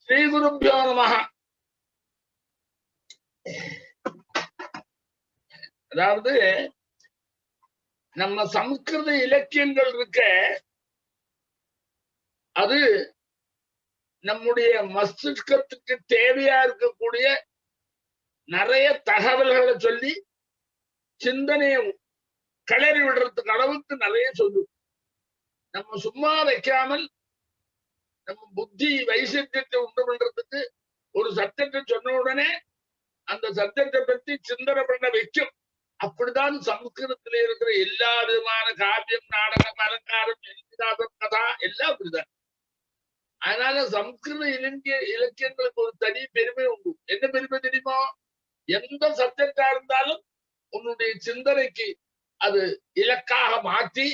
ஸ்ரீகுருப்யோ நமஹ. அதாவது நம்ம சமஸ்கிருத இலக்கியங்கள் இருக்க, அது நம்முடைய மஸ்திஷ்கத்துக்கு தேவையா இருக்கக்கூடிய நிறைய தகவல்களை சொல்லி சிந்தனையை கிளறி விடுறதுக்கு அளவுக்கு நிறைய சொல்லும். நம்ம சும்மா வைக்காமல் நம்ம புத்தி வைசித்தியத்தை உண்டு பண்றதுக்கு ஒரு சப்ஜெக்ட சொன்ன உடனே அந்த சப்ஜெக்டை பத்தி சிந்தனை பண்ண வைக்கும். அப்படிதான் சமஸ்கிருதத்துல இருக்கிற எல்லா விதமான காவியம், நாடகம், அலங்காரம், இதிகாசம், கதா எல்லாம் அப்படிதான். அதனால சமஸ்கிருத இலக்கியங்களுக்கு ஒரு தனி பெருமை உண்டு. என்ன பெருமை தெரியுமோ? எந்த சப்ஜெக்டா இருந்தாலும் உன்னுடைய சிந்தனைக்கு அது இலக்காக மாற்றி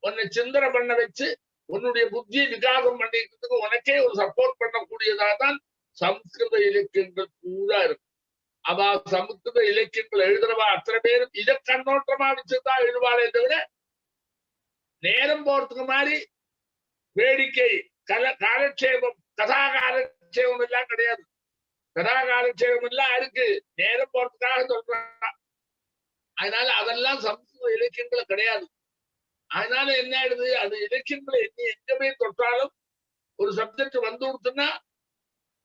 உன்னை சிந்தனை பண்ண வச்சு உன்னுடைய புத்தியை விகாசம் பண்ணிக்கிறதுக்கு உனக்கே ஒரு சப்போர்ட் பண்ணக்கூடியதாக தான் சமஸ்கிருத இலக்கியங்கள் பூரா இருக்கும். அவ சமஸ்கிருத இலக்கியங்கள் எழுதுறவா அத்தனை பேரும் இதை கண்ணோட்டமா வச்சுதான் எழுதுவாளே தவிர நேரம் போறதுக்கு மாதிரி வேடிக்கை காலட்சேபம், கதா காலட்சேபம் எல்லாம் கிடையாது. கதா காலட்சேபம் எல்லாம் இருக்கு, நேரம் போறதுக்காக சொல்றாங்க. அதனால அதெல்லாம் சமஸ்கிருத இலக்கியங்களை கிடையாது. அதனால என்ன ஆயிடுது, அது இலக்கியங்களை எங்கமே தொட்டாலும் ஒரு சப்ஜெக்ட் வந்து கொடுத்துன்னா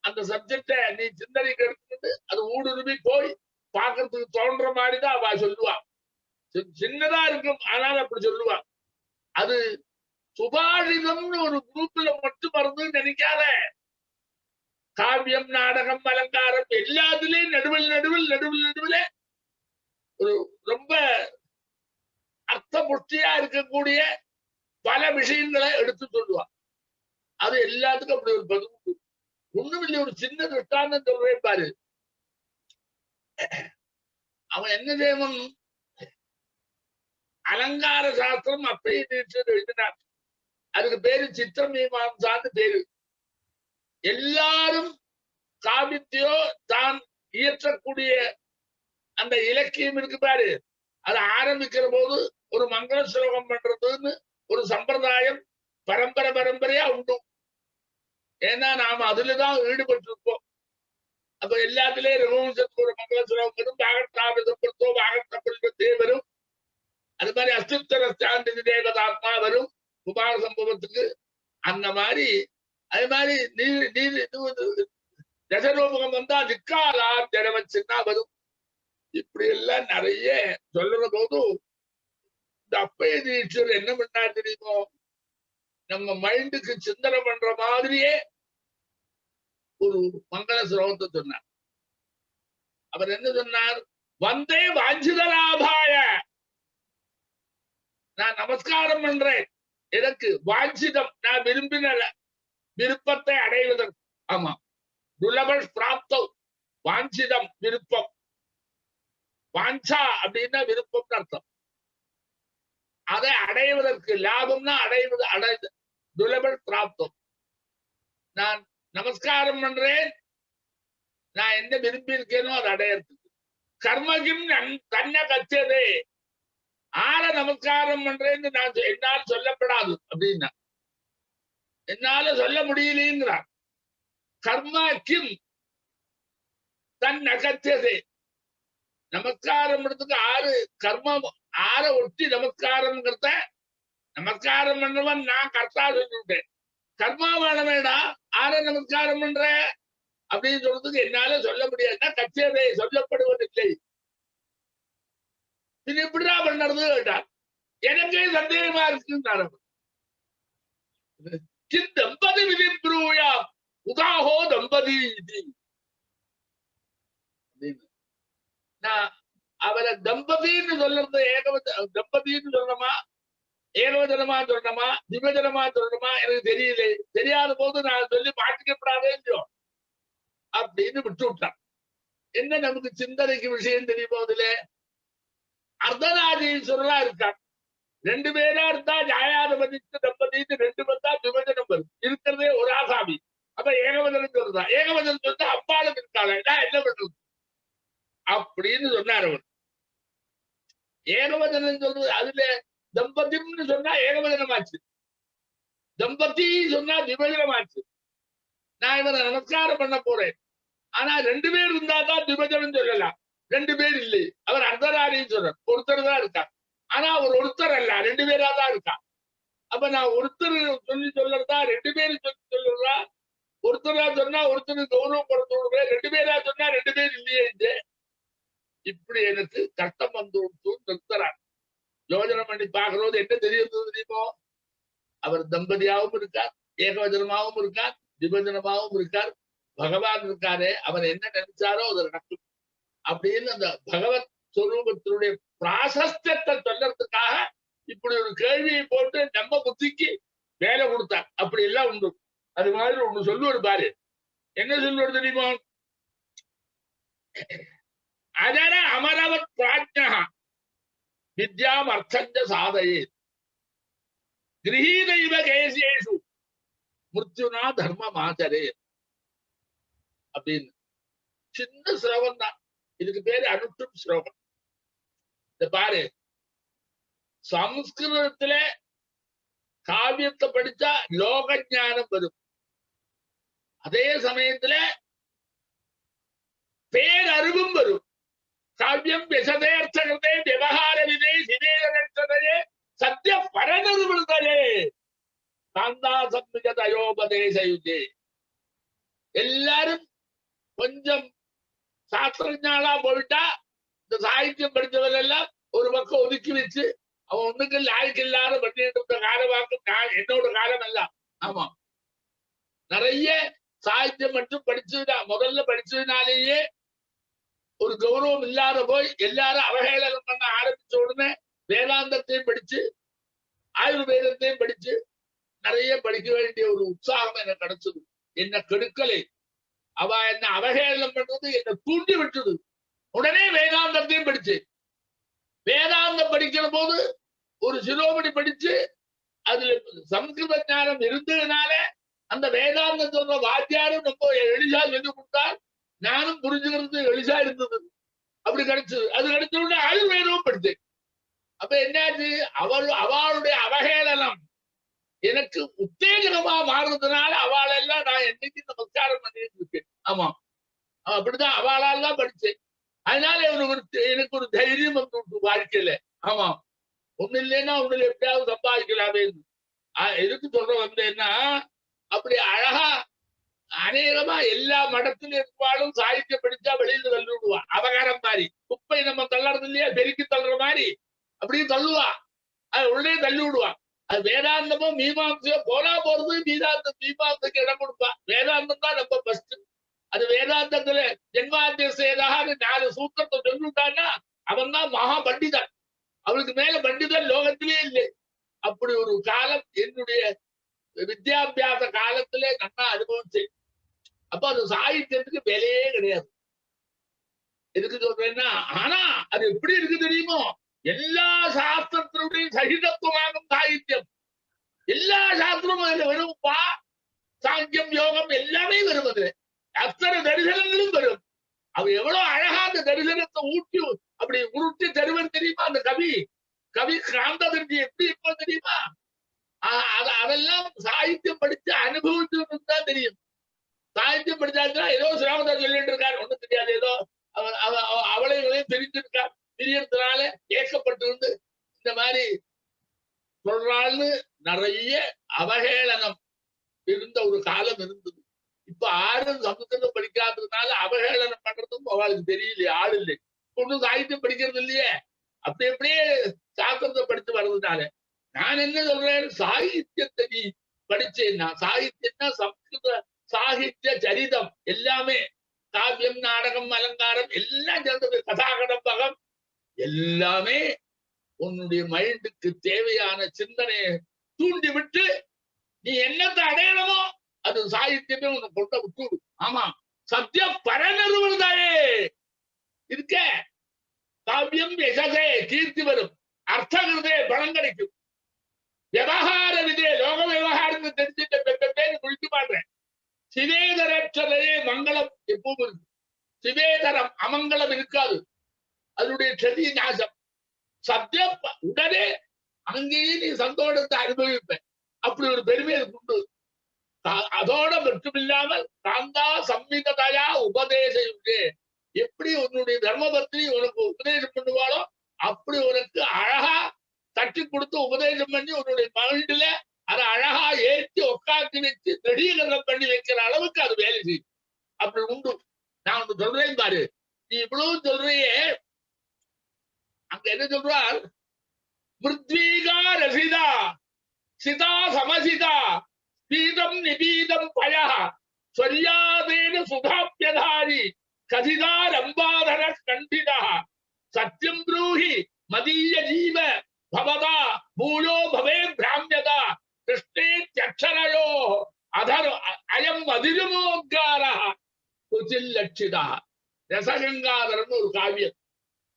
அந்த சப்ஜெக்ட நீ சிந்தனைக்கு எடுத்துட்டு அது ஊடுருவி போய் பார்க்கறதுக்கு தோன்ற மாதிரிதான் அவ சொல்லுவா. சின்னதா இருக்கும், ஆனால் அப்படி சொல்லுவா. அது சுபாஷிதம்னு ஒரு குரூப்ல மட்டும் வருதுன்னு நினைக்காத. காவியம், நாடகம், அலங்காரம் எல்லாத்துலயும் நடுவில் ஒரு ரொம்ப அர்த்த புஷ்டியா இருக்கக்கூடிய பல விஷயங்களை எடுத்து சொல்லுவா. அது எல்லாத்துக்கும் அப்படி ஒரு பதிவு. ஒண்ணுமில்லை, ஒரு சின்ன திருஷ்டாந்தம் சொல்றேன் பாரு. அவன் என்ன செய்யணும், அலங்கார சாஸ்திரம் அப்பயே எழுதினார். அதுக்கு பேரு சித்திர மீமாம்சான்னு பேரு. எல்லாரும் காவியத்தையோ தான் இயற்றக்கூடிய அந்த இலக்கியம் இருக்கு பாரு, அது ஆரம்பிக்கிற போது ஒரு மங்கள ஸ்லோகம் பண்றதுன்னு ஒரு சம்பிரதாயம் பரம்பரையா உண்டு. ஏன்னா நாம அதுலதான் ஈடுபட்டு இருக்கோம். அப்ப எல்லாத்திலேயும் ரகுவம்சத்துக்கு ஒரு மங்கள ஸ்லோகம் வரும், பாகத்தாபத்தோ பாகத்தே வரும். அது மாதிரி அஸ்துத்தர சாந்தி தேவதாத்மா வரும் குமார சம்பவத்துக்கு. அந்த மாதிரி அது மாதிரி தசரூபகம் வந்தா திக்காலா ஜனவச்சுன்னா வரும். இப்படி எல்லாம் நிறைய சொல்ற போது இந்த அப்பைய தீட்சர் என்ன பண்ணார் தெரியுமோ, நம்ம மைண்டுக்கு சிந்தனை பண்ற மாதிரியே ஒரு மங்கள ஸ்லோகத்தை சொன்னார். அவர் என்ன சொன்னார், வந்தே வாஞ்சிதலாபாய, நான் நமஸ்காரம் பண்றேன் எனக்கு வாஞ்சிதம், நான் விரும்பின விருப்பத்தை அடைவதற்கு. ஆமா, துலபல் பிராப்தம், வாஞ்சிதம் விருப்பம். வாஞ்சா அப்படின்னா விருப்பம் அர்த்தம். அதை அடைவதற்கு, லாபம்னா அடைவது, துலபல் பிராப்தம். நான் நமஸ்காரம் பண்றேன், நான் என்ன விரும்பி இருக்கேனோ அதை அடையறதுக்கு. கர்மகிம் தன்னை கச்சதே, ஆற நமஸ்காரம் பண்றேன்னு நான் என்னால் சொல்லப்படாது அப்படின்னா, என்னால சொல்ல முடியலங்கிறார். கர்மா கிம் தன் அகத்தியதே, நமஸ்காரம் பண்றதுக்கு ஆறு கர்மம், ஆற ஒட்டி நமஸ்காரம் நமஸ்காரம் பண்ணவன் நான் கர்த்தா சொல்லிவிட்டேன். கர்மா வேணா ஆற நமஸ்காரம் பண்ற அப்படின்னு சொல்றதுக்கு என்னால சொல்ல முடியாதுன்னா கச்சேதை சொல்லப்படுவதில்லை. இது எப்படிதான் பண்ணுறது கேட்டார். எனக்கே சந்தேகமா இருக்குன்னு தம்பதி விதி புரூயா உதாஹோ தம்பதி இது. நான் அவரை தம்பதின்னு சொல்றது தம்பதின்னு சொல்லணுமா, ஏகவசனமா சொல்லணுமா, திவஜனமா சொல்லணுமா எனக்கு தெரியல. தெரியாத போது நான் சொல்லி மாட்டிக்கப்படாதே அப்படின்னு விட்டு விட்டான். என்ன நமக்கு சிந்தனைக்கு விஷயம் தெரியும் போதுல அர்த்தநாதீஸ்வரா இருக்கான். ரெண்டு பேரா இருந்தா ஜாயாதபதிக்கு தம்பதிக்கு ரெண்டு வந்தா விபஜனம் வரும். இருக்கிறதே ஒரு ஆசாமி. அப்ப ஏகவசனம் சொல்றதா, ஏகவசனம் சொல்லிட்டு அப்பாலும் இருக்காங்க, என்ன பண்றது அப்படின்னு சொன்னார் அவர். ஏகவசனம் சொல்றது அதுல தம்பதின்னு சொன்னா ஏகவசனமாச்சு, தம்பதி சொன்னா விபஜனமாச்சு. நான் இவரை நமஸ்காரம் பண்ண போறேன். ஆனா 2 பேர் இருந்தா தான் விபஜனம் சொல்லலாம். 2 பேர் இல்லை. அவர் அர்த்தநாரின்னு சொல்றார். ஒருத்தர் தான் இருக்கார். ஆனா அவர் ஒருத்தர் அல்ல, 2 பேரா தான் இருக்கார். அப்ப நான் ஒருத்தர் சொல்லி சொல்றதா, 2 பேரும் சொல்லி சொல்றதா? ஒருத்தரா சொன்னா ஒருத்தருக்கு கௌரவப்படுத்த 2 பேரா சொன்னா 2 பேர் இல்லையே. இப்படி எனக்கு கஷ்டம் வந்து நிறுத்துறார். யோஜனை பண்ணி பார்க்கறது என்ன தெரியுமோ, அவர் தம்பதியாகவும் இருக்கார், ஏகவச்சனமாகவும் இருக்கார், விபஜனமாகவும் இருக்கார். பகவான் இருக்காரே, அவர் என்ன நினைச்சாரோ அது நடக்கும் அப்படின்னு அந்த பகவத் சொரூபத்தினுடைய பிராசஸ்தியத்தை சொல்றதுக்காக இப்படி ஒரு கேள்வியை போட்டு நம்ம புத்திக்கு வேலை கொடுத்தார். அப்படி எல்லாம் உண்டு. அது மாதிரி ஒண்ணு சொல்லுவாரு பாரு. என்ன சொல்லுவாரு தெரியுமா? அதர அமரவத் பிராஜ்ஞா வித்யாம் அர்த்தஞ்ச சாதையே கிரகீதைவ கேசேஷு மிருத்யுனா தர்மம் ஆச்சரே அப்படின்னு சின்ன ஸ்லோகம் தான். இதுக்கு பேரு அனுஷ்டும் ஸ்லோகம். இந்த பாரு, சம்ஸ்கிருதத்துல காவியத்தை படிச்சா லோக ஞானம் வரும். அதே சமயத்துல பேரறிவும் வரும். காவியம் விசதேர்த்தே விவகார விதே சிதேரே சத்திய பரநருவிடுதலே காந்தா சம்மிகதயோபதேசயுதே. எல்லாரும் கொஞ்சம் சாஸ்திரஞானா போயிட்டா இந்த சாகித்யம் படித்தவர்கள் எல்லாம் ஒரு பக்கம் ஒதுக்கி வச்சு அவன் ஒண்ணுக்கு லாய்க்கு இல்லாத பண்ணிட்டு இருந்த காலவாக்கம் என்னோட காலம் எல்லாம். ஆமா, நிறைய சாகித்யம் மட்டும் படிச்சதுதான். முதல்ல படிச்சதுனாலேயே ஒரு கௌரவம் இல்லாத போய் எல்லாரும் அவஹேளனம் பண்ண ஆரம்பிச்ச உடனே வேதாந்தத்தையும் படிச்சு ஆயுர்வேதத்தையும் படிச்சு நிறைய படிக்க வேண்டிய ஒரு உற்சாகம் எனக்கு கிடைச்சது. என்ன கெடுக்கலை. அவ என்ன அவஹேளனம் பண்றது என்ன தூண்டி விட்டது. உடனே வேதாந்தத்தையும் படிச்சு, வேதாந்தம் படிக்கிற போது ஒரு சிரோமணி படிச்சு அதுல சம்ஸ்கிருத ஞானம் இருந்ததுனால அந்த வேதாந்தம் சொல்ற வாத்தியாரும் ரொம்ப எளிசா சொல்லி கொடுத்தார். நானும் புரிஞ்சுக்கிறது எளிசா இருந்தது. அப்படி கிடைச்சது. அது கிடைச்ச உடனே ஆயுர்வேதமும் படிச்சேன். அப்ப என்னாச்சு, அவளுடைய அவஹேளனம் எனக்கு உத்தேஜனமா மாறுறதுனால அவளெல்லாம் நான் என்னைக்கு நமஸ்காரம் பண்ணிட்டு இருக்கேன். ஆமா, அப்படிதான் அவளால் தான் படிச்சேன். அதனால எனக்கு ஒரு தைரியம் வந்து வாழ்க்கையில. ஆமா, ஒண்ணு இல்லைன்னா ஒண்ணுல எப்படியாவது சம்பாதிக்கலாமே. எதுக்கு சொல்ற வந்தேன்னா, அப்படி அழகா அநேகமா எல்லா மடத்திலும் இருப்பாலும் சாகித்யம் படிச்சா வெளியில தள்ளி விடுவா. அவகாரம் மாதிரி குப்பை நம்ம தள்ளுறது இல்லையா, பெருக்கி தள்ளுற மாதிரி அப்படியே தள்ளுவா. அது உள்ளே தள்ளி விடுவா. அது வேதாந்தமோ மீமாம்சையோ போனா போறது மீமாம்சைக்கு இடம் கொடுப்பா. வேதாந்தம் தான் ரொம்ப பெஸ்ட். அது வேதாந்தத்துல ஜென்மாத்தியசேதான்னு 4 சூத்திரத்தை சொல்லிட்டான்னா அவன் தான் மகா பண்டிதன். அவளுக்கு மேல பண்டிதன் லோகத்திலே இல்லை. அப்படி ஒரு காலம் என்னுடைய வித்யாபியாச காலத்திலே நல்லா அனுபவிச்சேன். அப்ப அது சாகித்யத்துக்கு விலையே கிடையாது. எதுக்கு சொல்றேன்னா, ஆனா அது எப்படி இருக்கு தெரியுமோ, எல்லா சாஸ்திரத்தினுடைய சகிதத்துவமாகும் சாகித்யம். எல்லா சாஸ்திரமும் அதுல வரும்பா. சாங்கியம் யோகம் எல்லாமே வரும். அதுல அத்தனை தரிசனங்களும் வரும். அவ எவ்வளவு அழகா அந்த தரிசனத்தை ஊட்டி அப்படி உருட்டி தருவன் தெரியுமா அந்த கவி. காந்ததற்கு எப்படி இருப்ப தெரியுமா? அதெல்லாம் சாகித்யம் படிச்சு அனுபவிச்சு தான் தெரியும். சாகித்யம் படிச்சாச்சுன்னா ஏதோ சிராமதா சொல்லிட்டு இருக்காரு, ஒண்ணும் தெரியாது. ஏதோ அவளையும் தெரிஞ்சிருக்கார். தெரியறதுனால ஏக்கப்பட்டிருந்து இந்த மாதிரி சொல்றாள்னு நிறைய அவஹேளனம் இருந்த ஒரு காலம் இருந்தது. இப்ப ஆறும் சமஸ்கிருதம் படிக்காததுனால அவஹேளனம் பண்றதும் அவளுக்கு தெரியலையே, ஆள் இல்லை. ஒன்னும் சாகித்யம் படிக்கிறது இல்லையே. அப்படி எப்படியே சாஸ்திரத்தை படிச்சு வர்றதுனால நான் என்ன சொல்றேன், சாகித்யத்தை நீ படிச்சேன்னா, சாகித்யம்னா சம்ஸ்கிருத சாகித்ய சரிதம் எல்லாமே, காவியம் நாடகம் அலங்காரம் எல்லாம் சேர்ந்தது, கதாகடம்பகம் எல்லாமே உன்னுடைய மைண்டுக்கு தேவையான சிந்தனையை தூண்டி விட்டு நீ என்னத்தை அடையணுமோ அது சாகித்யமே உனக்கு கொண்ட விட்டு. ஆமா, சத்திய பரநருவதாயே இருக்க. காவியம் யசசே கீர்த்தி வரும், அர்த்தகிருதே பலம் கிடைக்கும், விவகார விதே லோக விவகாரத்தை தெரிஞ்சுட்டு பேரு குளிக்க மாட்டேன். சிவேதரற்றதையே மங்களம் எப்பவும் இருக்கு. சிவேதரம் அமங்கலம் இருக்காது. அதனுடைய செதி நாசம். சத்தியம் உடனே அங்கேயே நீ சந்தோஷத்தை அனுபவிப்ப. அப்படி ஒரு பெருமை உண்டு. அதோட மட்டுமில்லாமல் காந்தா சம்மிதயா உபதேசயுக்தே, எப்படி உன்னுடைய தர்மபத்னி உனக்கு உபதேசம் பண்ணுவாளோ அப்படி உனக்கு அழகா தட்டி கொடுத்து உபதேசம் பண்ணி உன்னுடைய மகிழ்ல அதை அழகா ஏற்றி உட்காந்து வச்சு திடீகரணம் பண்ணி வைக்கிற அளவுக்கு அது வேலை செய்யும். அப்படி உண்டு. நான் ஒன்று சொல்றேன் பாரு, நீ இவ்வளவு சொல்றையே, அங்க என்ன சொல்றார்? மிருத்வீகா ரசிதா சிதா சமசிதா பீதம் நிபீதம் பயா ஸ்வர்யாதேன சுதாப்யதாரி கதிதா ரம்பாதர கண்டிதா சத்யம் ப்ரூஹி மதீய ஜீவ பவதா பூயோ பவே பிராமியதா கிருஷ்ணேத்யக்ஷரயோ அதர் அயம் அதிருமோத்காரா குச்சில் லட்சிதா. ரசகங்காதரன் ஒரு காவியம்.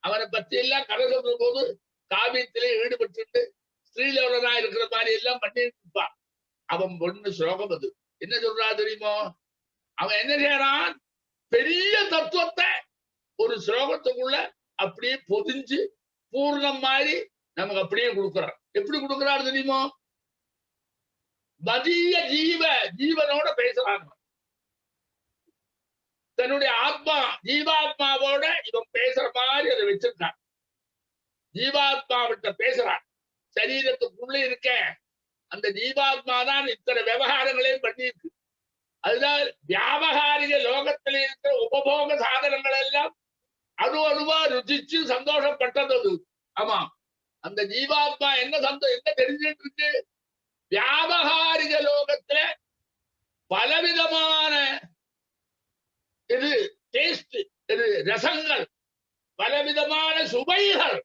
அவனை பத்தி எல்லாம் கதை சொல்ற போது காவியத்திலே ஈடுபட்டு ஸ்ரீலோலனா இருக்கிற மாதிரி எல்லாம் பண்ணிட்டு இருப்பான். அவன் பொண்ணு ஸ்லோகம் அது என்ன சொல்றா தெரியுமோ? அவன் என்ன செய்யறான்? பெரிய தத்துவத்தை ஒரு ஸ்லோகத்துக்குள்ள அப்படியே பொதிஞ்சு பூர்ணம் மாதிரி நமக்கு அப்படியே கொடுக்கிறான். எப்படி கொடுக்கிறாரு தெரியுமோ? மதிய ஜீவனோட பேசுறாங்க. தன்னுடைய ஆத்மா ஜீவாத்மாவோட இவன் பேசுற மாதிரி அதை வச்சிருக்கான். ஜீவாத்மாவிட்ட பேசுறான். சரீரத்துக்குள்ள இருக்க அந்த ஜீவாத்மா தான் இத்தனை விவகாரங்களையும் பண்ணியிருக்கு. அதுதான் வியாபகாரிக லோகத்தில் இருக்கிற உபபோக சாதனங்கள் எல்லாம் அணுவா ருச்சிச்சு சந்தோஷப்பட்டது அது. ஆமா, அந்த ஜீவாத்மா என்ன தெரிஞ்சிட்டு இருக்கு? வியாபகாரிக லோகத்துல பலவிதமான இது டேஸ்ட், இது ரசங்கள், பலவிதமான சுவைகள்,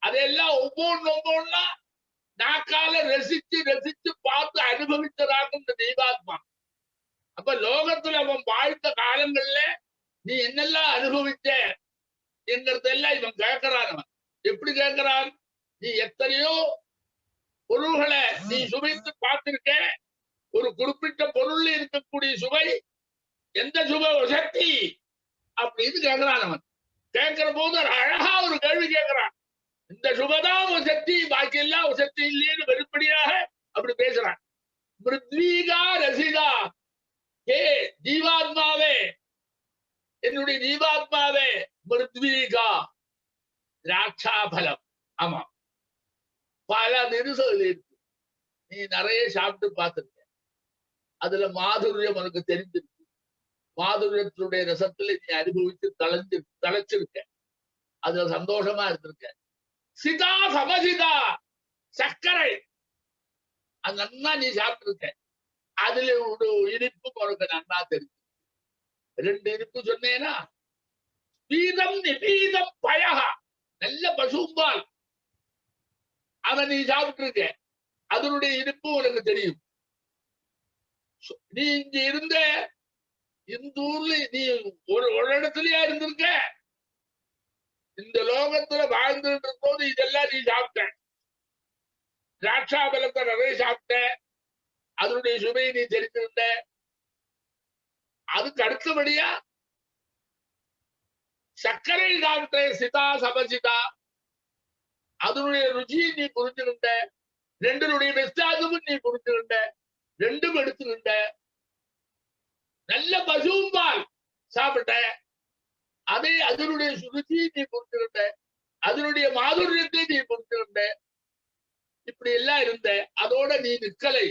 அதெல்லாம் ஒவ்வொன்னா நாக்கால ரசிச்சு ரசிச்சு பார்த்து அனுபவித்ததாக இந்த ஜீவாத்மா. அப்ப லோகத்துல அவன் வாழ்த்த காலங்கள்ல நீ என்னெல்லாம் அனுபவிச்ச என்கிறதெல்லாம் இவன் கேட்கிறான். அவன் எப்படி கேட்கிறான்? நீ எத்தனையோ பொருள்களை நீ சுவைத்து பார்த்திருக்க. ஒரு குறிப்பிட்ட பொருள் இருக்கக்கூடிய சுவை எந்த சுவை சக்தி அப்படின்னு கேட்கிறான். அவன் கேட்கிற போது அழகா ஒரு கேள்வி கேட்கிறான். இந்த சுபதான் ஒரு சக்தி, பாக்கி எல்லாம் ஒரு சக்தி இல்லைன்னு வெளிப்படையாக அப்படி பேசுறான். மிருத்வீகா ரசிதா, ஏ ஜீவாத்மாவே, என்னுடைய ஜீவாத்மாவே, மிருத்வீகா திராட்சாபலம். ஆமா, பல நெரிசல் இருக்கு. நீ நிறைய சாப்பிட்டு பார்த்திருக்க. அதுல மாதுரியம் உனக்கு தெரிஞ்சிருக்கு. மாதுரியத்தினுடைய ரசத்துல நீ அனுபவித்து தலைச்சிருக்க. அதுல சந்தோஷமா இருந்திருக்க. சிதா சமசிதா, சர்க்கரை அது நன்னா நீ சாப்பிட்டு இருக்க. அதுல ஒரு இனிப்பு உனக்கு நன்னா தெரிஞ்சு. 2 இனிப்பு சொன்னேன்னா, பீதம் நிபீதம் பயகா, நல்ல பசும்பால் அதை நீ சாப்பிட்டு இருக்க. அதனுடைய இனிப்பு உனக்கு தெரியும். நீ இங்க இருந்த இந்த ஊர்ல நீ ஒரு இடத்துலயா இருந்திருக்க. இந்த லோகத்துல வாழ்ந்துட்டு போது இதெல்லாம் நீ சாப்பிட்ட. திராட்சாபலத்தை நிறைய சாப்பிட்ட. அதனுடைய சுவையை நீ தெரிஞ்சிருந்த. அதுக்கு அடுத்தபடியா சர்க்கரை சாப்பிட்ட. சிதா சமசிதா, அதனுடைய ருச்சியை நீ புரிஞ்சுக்கிட்ட. 2னுடைய வித்தியாசமும் நீ புரிஞ்சுக்கிட்ட. 2ம் எடுத்துக்கிட்ட. நல்ல பசும்பால் சாப்பிட்ட. அதனுடைய ருச்சியை நீ புரிஞ்சுக்கிட்ட. அதனுடைய மாதுரியத்தை நீ புரிஞ்சுக்கிட்ட. இப்படி எல்லாம் இருந்த. அதோட நீ நிக்கலை.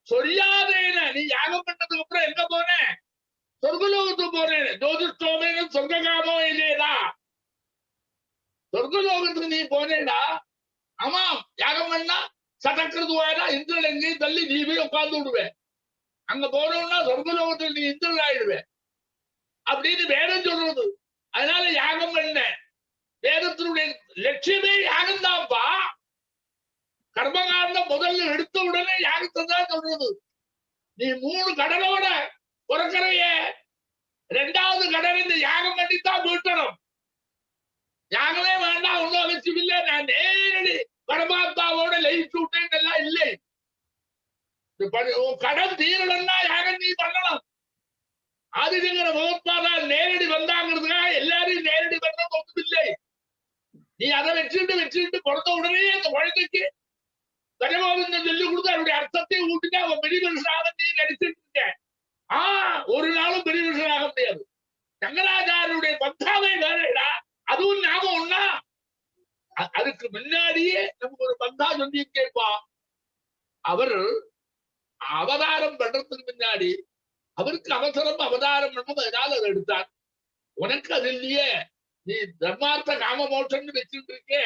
சொல்லாதேன நீ யாகம் பண்ணதுக்கு அப்புறம் எங்க போன? சொர்க்கலோகத்துக்கு போனேன். ஜோதிஷ்டோமேன சொர்க்ககாமோ இல்லையதா? சொர்க்கலோகத்துக்கு நீ போனேடா. ஆமாம், யாகம் பண்ணா சதக்கிறதுவாரா இந்திரன் எங்கேயும் தள்ளி நீ போய் உட்கார்ந்து விடுவேன். அங்க போனோம்னா சொர்க்கலோகத்தில் நீ இந்திரன் ஆயிடுவேன் அப்படின்னு வேதம் சொல்றது. அதனால யாகம் பண்ண. வேதத்தினுடைய லட்சியமே யாகம் தான்ப்பா. கர்மகாண்டம் முதல்ல எடுத்த உடனே யாகத்தை தான் சொல்றது. நீ 3 கடலோட பிறக்கிறைய, 2வது கடல் இந்த யாகம் பண்ணித்தான் வீட்டணும். யாகமே வேண்டாம், ஒன்னும் அவசியம் இல்லை, நான் நேரடி பரமாத்மாவோட லயிச்சு விட்டேன் எல்லாம் இல்லை. கடன் தீரணும்னா யாகம் நீ பண்ணணும். ஆதிசங்கர பகவத்பாதால் நேரடி வந்தாங்கிறதுக்காக எல்லாரையும் நேரடி பண்ண ஒன்றும் இல்லை. நீ அதை வச்சுட்டு பிறந்த உடனே அந்த குழந்தைக்கு கஜகோவிந்தன் சொல்லி கொடுத்து அவருடைய அர்த்தத்தை ஊட்டிட்டு அவன் பெரிய மனுஷனாக நீ நடிச்சிட்டு இருக்க. ஒரு நாளும் பெரிய மனுஷனாக முடியாது. சங்கராச்சாரியருடைய பந்தாவை வேறடா, அதுவும் நாம ஒண்ணா. அதுக்கு முன்னாடியே நமக்கு ஒரு பந்தா சொல்லி கேட்பா. அவர் அவதாரம் பண்றதுக்கு முன்னாடி அவருக்கு அவசரம் அவதாரம் பண்ண அதனால அதை எடுத்தார். உனக்கு அது இல்லையே, நீ தர்மார்த்த காம மோட்சம்னு வச்சுட்டு இருக்கே,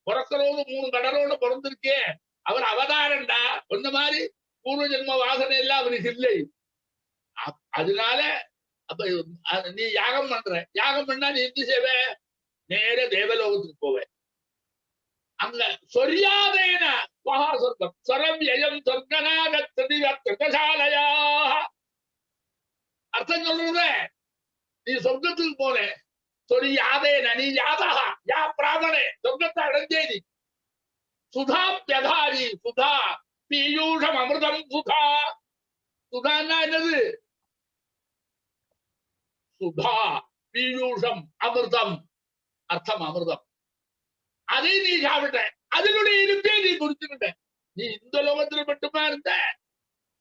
பிறக்கிறோடு 3 கடலோட பிறந்திருக்கே, அவர் அவதாரம்டா. சொன்ன மாதிரி பூர்வ ஜென்ம வாசனை எல்லாம் அவருக்கு இல்லை. அதனால அப்ப நீ யாகம் பண்ற, யாகம் பண்ணா நீ என்ன செய்வ, நேர தேவலோகத்துக்கு போவ. அங்க சொரியாதேன மகாசர்க்கம் சரம் யயம் சொர்க்கநாகசாலையா அர்த்தம் சொல்றத, நீ சொர்க்கத்துக்கு போன சொரியாதேன, நீ யாதகா யா பிராமணே சொர்க்கத்தை அடைஞ்சேரி. சுதா பியதாரி சுதா பீயூஷம் அமிர்தம் சுதா. சுதான்னா என்னது? சுதா பீயூஷம் அமிர்தம், அர்த்தம் அமிர்தம். அதை நீ சாப்பிட்ட, அதனுடைய இருப்பே நீ புரிச்சுக்கிட்ட. நீ இந்த லோகத்துல மட்டுமா இருந்த,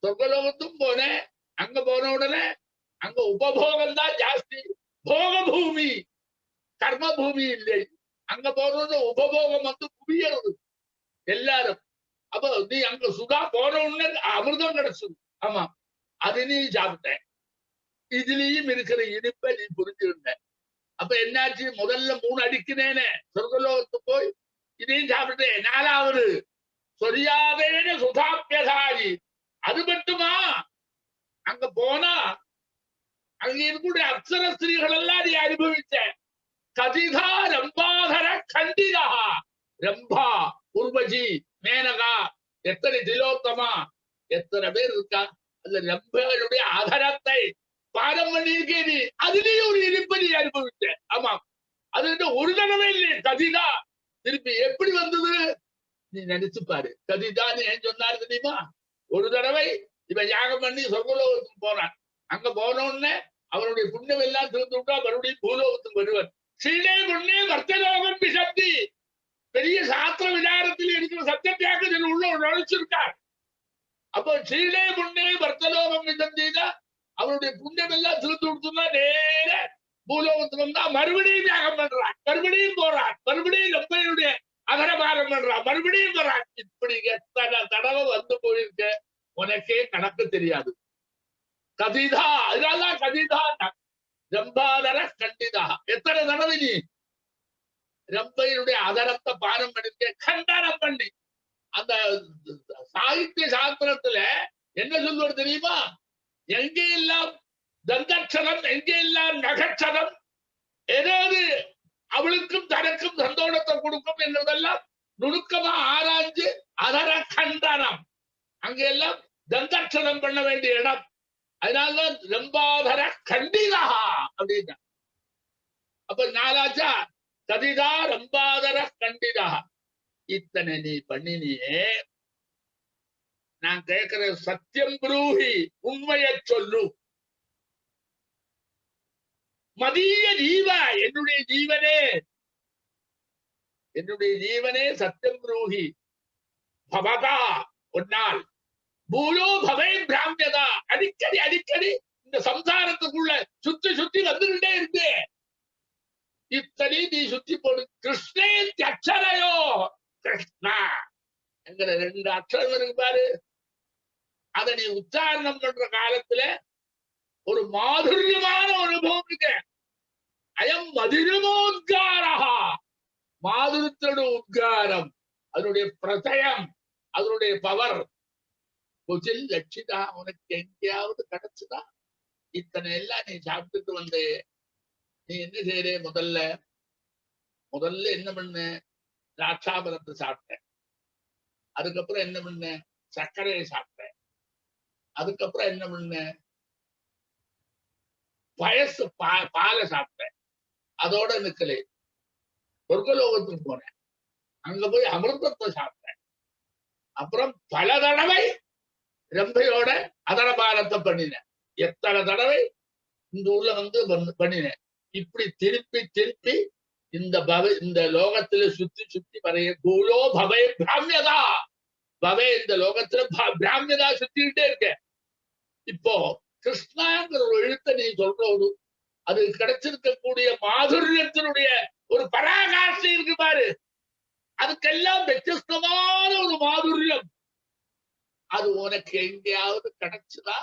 சொர்க்கலோகத்தும் போன. அங்க போன உடனே அங்க உபபோகம் தான் ஜாஸ்தி, போக பூமி கர்ம பூமி இல்லை. அங்க போறது உபபோகம் வந்து குவியறது எல்லாரும். அப்ப நீ அங்க சுதா போன உடனே அமிர்தம் கிடைச்சது. ஆமா, அது நீ சாப்பிட்ட. இதுலயும் இருக்கிற இனிப்பை நீ புரிஞ்சுக்கிட்ட. அப்ப என்னாச்சு, முதல்ல 3 அடிக்கினேனே சொர்க்கலோகத்துக்கு போய் இதையும் சாப்பிட்டேன். 4வது சொரியாதேன சுதாபியதாரி. அது மட்டுமா, அங்க போனா அங்க இருக்கக்கூடிய அப்சர ஸ்திரீகள் எல்லாம் நீ அனுபவிச்ச. கதிதா ரம்பாதர கண்டிதா. ரம்பா, உர்வஜி, மேனகா, எத்தனை திலோத்தமா, எத்தனை பேர் இருக்கா. அந்த ரம்பளுடைய ஆதரத்தை பாடம் பண்ணிருக்கே நீ. அதுலயும் ஒரு இனிப்பை நீ அனுபவிச்ச. ஆமா, அது ஒரு தடவை இல்லையே கதிதா. திருப்பி எப்படி வந்தது நீ நினைச்சு பாரு. கதிதான்னு ஏன் சொன்னாரு தெரியுமா? ஒரு தடவை இவன் யாகம் பண்ணி சொர்க்கலோகத்துக்கு போனான். அங்க போனோடனே அவனுடைய புண்ணியம் எல்லாம் திறந்து விட்டா மறுபடியும் பூலோகத்துக்கு வருவன். ஸ்ரீனே புண்ணே வர்த்தலோகம் பிசப்தி. பெரிய சாஸ்திர விசாரத்தில் இருக்கிற சத்தியத்தியாக இதில் உள்ள நுழைச்சிருக்கார். அப்போ ஸ்ரீனே புண்ணே வர்த்தலோகம் பிசப்தினா அவனுடைய புண்ணியம் எல்லாம் திறந்து விடுத்துனா நேர பூலோகத்துக்கு வந்தா மறுபடியும் யாகம் பண்றான், மறுபடியும் போறான், மறுபடியும் நம்பையுடைய அகரபாரம் பண்றான், மறுபடியும் போறான். இப்படி எத்தனை தடவை வந்து போயிருக்க உனக்கே கணக்கு தெரியாது. கதிதா, இதெல்லாம் கதிதா. ரம்பாதர கண்டிதா. எத்தனை தடவை நீ ரம்பையினுடைய அதரத்தை பானம் பண்ணிருக்க, கண்டனம் பண்ணி. அந்த சாகித்ய சாஸ்திரத்துல என்ன சொல்லுவது தெரியுமா? எங்கே எல்லாம் தந்தக்ஷரம், எங்கே எல்லாம் நகட்சரம், ஏதாவது அவளுக்கும் தனக்கும் சந்தோஷத்தை கொடுக்கும் என்றதெல்லாம் நுணுக்கமா ஆராய்ஞ்சு அதர கண்டனம். அங்கெல்லாம் தந்தக்ஷரம் பண்ண வேண்டிய இடம். அதனாலதான் ரம்பாதர கண்டிதா அப்படின்னா. அப்ப நாலாச்சா கதிதா ரம்பாதர கண்டிதா. இத்தனை நீ பண்ணினியே, நான் கேட்கிற சத்தியம் புரூஹி, உண்மையை சொல்லு. மதிய ஜீவா, என்னுடைய ஜீவனே, என்னுடைய ஜீவனே சத்தியம் புரூஹி. பவதா, ஒன்னால் பூலோ பவை பிராமியதா. அடிக்கடி அடிக்கடி இந்த சம்சாரத்துக்குள்ள சுத்தி சுத்தி வந்துகிட்டே இருக்கு. இத்தனை நீ சுத்தி போடு. கிருஷ்ணே அக்ஷரையோ, கிருஷ்ணா என்கிற 2 அக்ஷரம் இருக்கு பாரு. அதை நீ உச்சாரணம் பண்ற காலத்துல ஒரு மாதுரியமான அனுபவம் இருக்கு. அயம் மதுரமோத்காரா. மாதுரத்தோட உத்காரம், அதனுடைய பிரதயம், அதனுடைய பவர். கொச்சில் லட்சிதா, உனக்கு எங்கேயாவது கிடைச்சுதா? இத்தனை எல்லாம் நீ சாப்பிட்டுட்டு வந்து நீ என்ன செய்யற? முதல்ல என்ன பண்ண? திராட்சாபலத்தை சாப்பிட்டேன். அதுக்கப்புறம் என்ன பண்ண? சர்க்கரையை சாப்பிட்டேன். அதுக்கப்புறம் என்ன பண்ண? வயசு பாலை சாப்பிட்டேன். அதோட நிக்கலை. சொர்க்கலோகத்துக்கு போனேன். அங்க போய் அமிர்தத்தை சாப்பிட்டேன். அப்புறம் பல தடவை ரம்பையோட அதரபாரத்தை பண்ணினேன். எத்தனை தடவை இந்த ஊர்ல வந்து பண்ணினேன். இப்படி திருப்பி திருப்பி இந்த லோகத்துல சுத்தி சுத்தி வரைய பூலோ பவை பிராமியதா. பவே இந்த லோகத்துல பிராமியதா சுத்திக்கிட்டே இருக்க. இப்போ கிருஷ்ணாங்கிற ஒரு எழுத்தை நீ சொல்றது அது கிடைச்சிருக்கக்கூடிய மாதுரியத்தினுடைய ஒரு பராகாஷ்டை இருக்கு பாரு, அதுக்கெல்லாம் வித்தியஸ்தமான ஒரு மாதுரியம். அது உனக்கு எங்கேயாவது கிடைச்சுதா?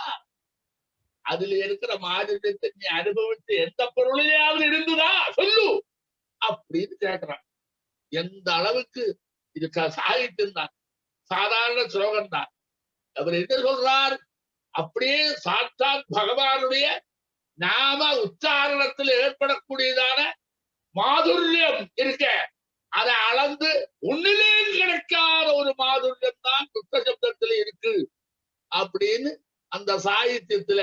அதுல இருக்கிற மாதுரியத்தை நீ அனுபவித்து எந்த பொருளையாவது இருந்துதா சொல்லு அப்படின்னு கேட்கிறான். எந்த அளவுக்கு இது சாகித்யம் தான், சாதாரண ஸ்லோகம் தான். அவர் என்ன சொல்றார்? அப்படியே சாட்சாத் பகவானுடைய நாம உச்சாரணத்தில் ஏற்படக்கூடியதான மாதுரியம் இருக்க, அதை அளந்து ஒண்ணிலே கிடைக்காத ஒரு மாதுரியம் தான் துக்க சப்தத்துல இருக்கு அப்படின்னு அந்த சாகித்யத்துல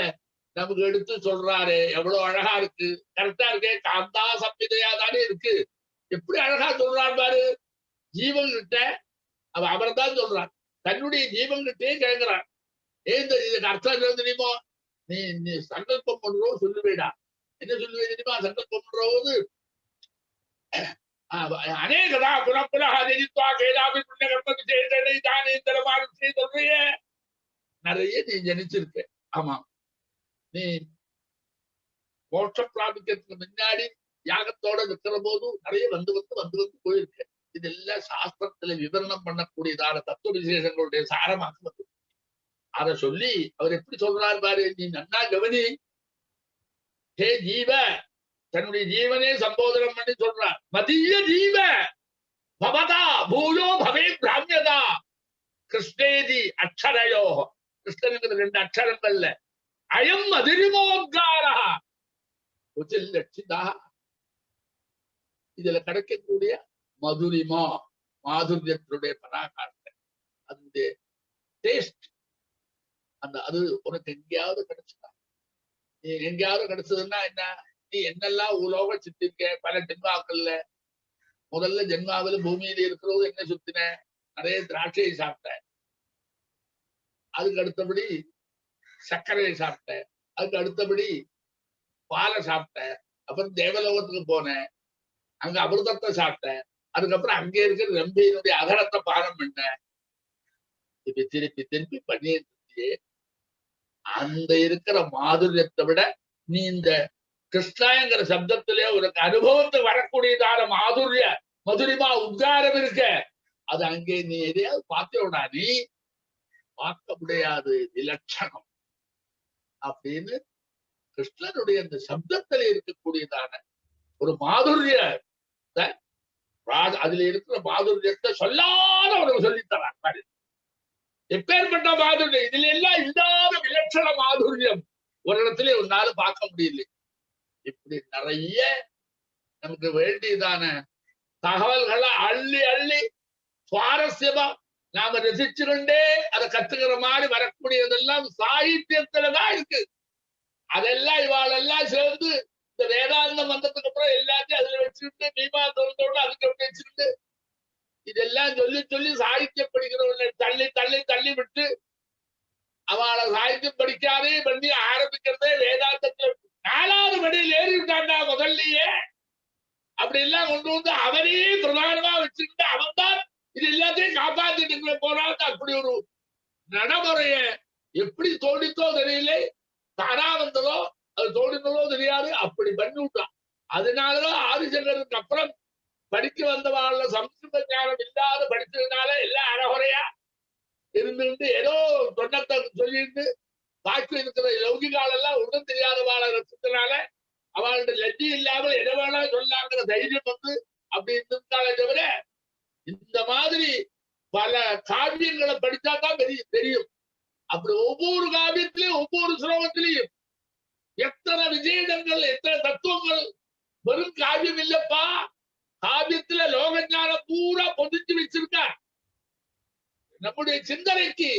நமக்கு எடுத்து சொல்றாரு. எவ்வளவு அழகா இருக்கு, கரெக்டா இருக்கே, காந்தா சம்மிதையா தானே இருக்கு. எப்படி அழகா சொல்றாரு பாரு. ஜீவன் கிட்ட அவர் தான் சொல்றார், தன்னுடைய ஜீவன் கிட்டே கேட்கிறார். இதுக்கு அர்த்தம் என்ன தெரியுமோ? நீ நீ சங்கல்பம் பண்றோம் சொல்லுவேடா. என்ன சொல்லுவே தெரியுமா? சங்கல்பம் பண்றோது அநேகதா புனப்புனகா கேதாபி புண்ணிய கர்மத்தை சொல்றிய நிறைய நீ ஜனிச்சிருக்க. ஆமா, நீ மோட்ச பிராபிக்கிறதுக்கு முன்னாடி யாகத்தோட இருக்கிற போது நிறைய வந்து போயிருக்க. இதெல்லாம் சாஸ்திரத்துல விவரணம் பண்ணக்கூடியதான தத்துவ விசேஷங்களுடைய சாரமாக அத சொல்லி அவர் எப்படி சொல்றாரு பாரு. நீ நன்னா கவனி. ஹே ஜீவ, தன்னுடைய ஜீவனே சம்போதனம் பண்ணி சொல்றார். மதிய ஜீவ பவதா பூயோ பவே பிராமியதா கிருஷ்ணேதி அக்ஷரயோ. கிருஷ்ணனுக்கு 2 அக்ஷரங்கள்ல அயம் அதிரிமோத்காரா உச்சில் லட்சிதா. இதுல கிடைக்கக்கூடிய மதுரிமா, மாதுரியத்தினுடைய பராகாஷ்டை, அந்த டேஸ்ட், அந்த அது உனக்கு எங்கேயாவது கிடைச்சதா? நீ எங்கேயாவது கிடைச்சதுன்னா என்ன? நீ என்னெல்லாம் உலோக சுத்திருக்க பல ஜென்மாக்கள்ல. முதல்ல ஜென்மாவில பூமியில இருக்கிறது என்ன சுத்தின? நிறைய திராட்சையை சாப்பிட்டேன், அதுக்கு அடுத்தபடி சர்க்கரையை சாப்பிட்டேன், அதுக்கு அடுத்தபடி பாலை சாப்பிட்டேன், அப்புறம் தேவலோகத்துக்கு போனேன், அங்க அமிர்தத்தை சாப்பிட்டேன், அதுக்கப்புறம் அங்கே இருக்கிற ரம்பியினுடைய அகரத்தை பானம் பண்ணேன். இப்ப திருப்பி திருப்பி பண்ணிட்டு இருந்தியே. அந்த இருக்கிற மாதுரியத்தை விட நீ இந்த கிருஷ்ணாங்கிற சப்தத்திலே உனக்கு அனுபவத்தை வரக்கூடியதான மதுரிமா உத்காரம் இருக்க. அது அங்கே நீ எதையாவது பார்த்தோடா? நீ பார்க்க முடியாது, விலட்சணம் அப்படின்னு கிருஷ்ணனுடைய அந்த சப்தத்துல இருக்கக்கூடியதான ஒரு மாதுரியத்தை, அதுல இருக்கிற மாதுரியத்தை சொல்லாத உனக்கு சொல்லித்தரான் பாரு. எப்பேற்பட்ட மாதுரியம்! இதுல எல்லாம் இல்லாத விலட்சண மாதுரியம் ஒரு இடத்துல ஒரு நாள் பார்க்க முடியல. இப்படி நிறைய நமக்கு வேண்டியதான தகவல்களை அள்ளி அள்ளி சுவாரஸ்யமா நாம ரசிச்சுக்கொண்டே அதை கத்துக்கிற மாதிரி வரக்கூடியதெல்லாம் சாகித்யத்துலதான் இருக்கு. அதெல்லாம் இவாளெல்லாம் சேர்ந்து இந்த வேதாந்தம் வந்ததுக்கு அப்புறம் எல்லாத்தையும் அதுல வச்சுக்கிட்டு மீமாசோட அதுக்கு வச்சுக்கிட்டு இதெல்லாம் சொல்லி சொல்லி சாகித்யம் படிக்கிறவங்களை தள்ளி தள்ளி தள்ளி விட்டு அவளை சாகித்யம் படிக்காதே பண்ணி ஆரம்பிக்கிறதே வேதாந்தத்துல 4வது படியில் ஏறி விட்டாண்டா முதல்லயே. அப்படி எல்லாம் கொண்டு வந்து அவனையே பிரதானமா வச்சுக்கிட்டு அவன் தான் இது எல்லாத்தையும் காப்பாத்திட்டு போறாங்க. அப்படி ஒரு நடைமுறைய எப்படி தோண்டித்தோ தெரியல, தானா வந்ததோ அது தோண்டினதோ தெரியாது, அப்படி பண்ணி விட்டான். அதனாலதான் ஆதிசங்கருக்கு அப்புறம் படிக்க வந்தவாழ்ல சம்ஸ்கிருத ஞானம் இல்லாத படிச்சதுனால எல்லாம் அறகுறையா இருந்துட்டு ஏதோ தொண்டத்தை சொல்லிட்டு பாக்கி இருக்கிற லௌகிகால் எல்லாம் ஒன்றும் தெரியாத வாழ ரசத்தினால அவள்கிட்ட லட்சி இல்லாமல் எதை வேணா சொல்லாங்கிற தைரியம் வந்து அப்படி இருந்தாலே தவிர இந்த மாதிரி பல காவியங்களை படிச்சாதான் தெரியும். அப்படி ஒவ்வொரு காவியத்திலையும் ஒவ்வொரு ஸ்லோகத்திலையும் எத்தனை விஜயங்கள், எத்தனை தத்துவங்கள். வெறும் காவியம் இல்லப்பா, காவியத்துல லோக ஞானம் பூரா பொதிச்சு வச்சிருக்கார். நம்முடைய சிந்தனைக்கு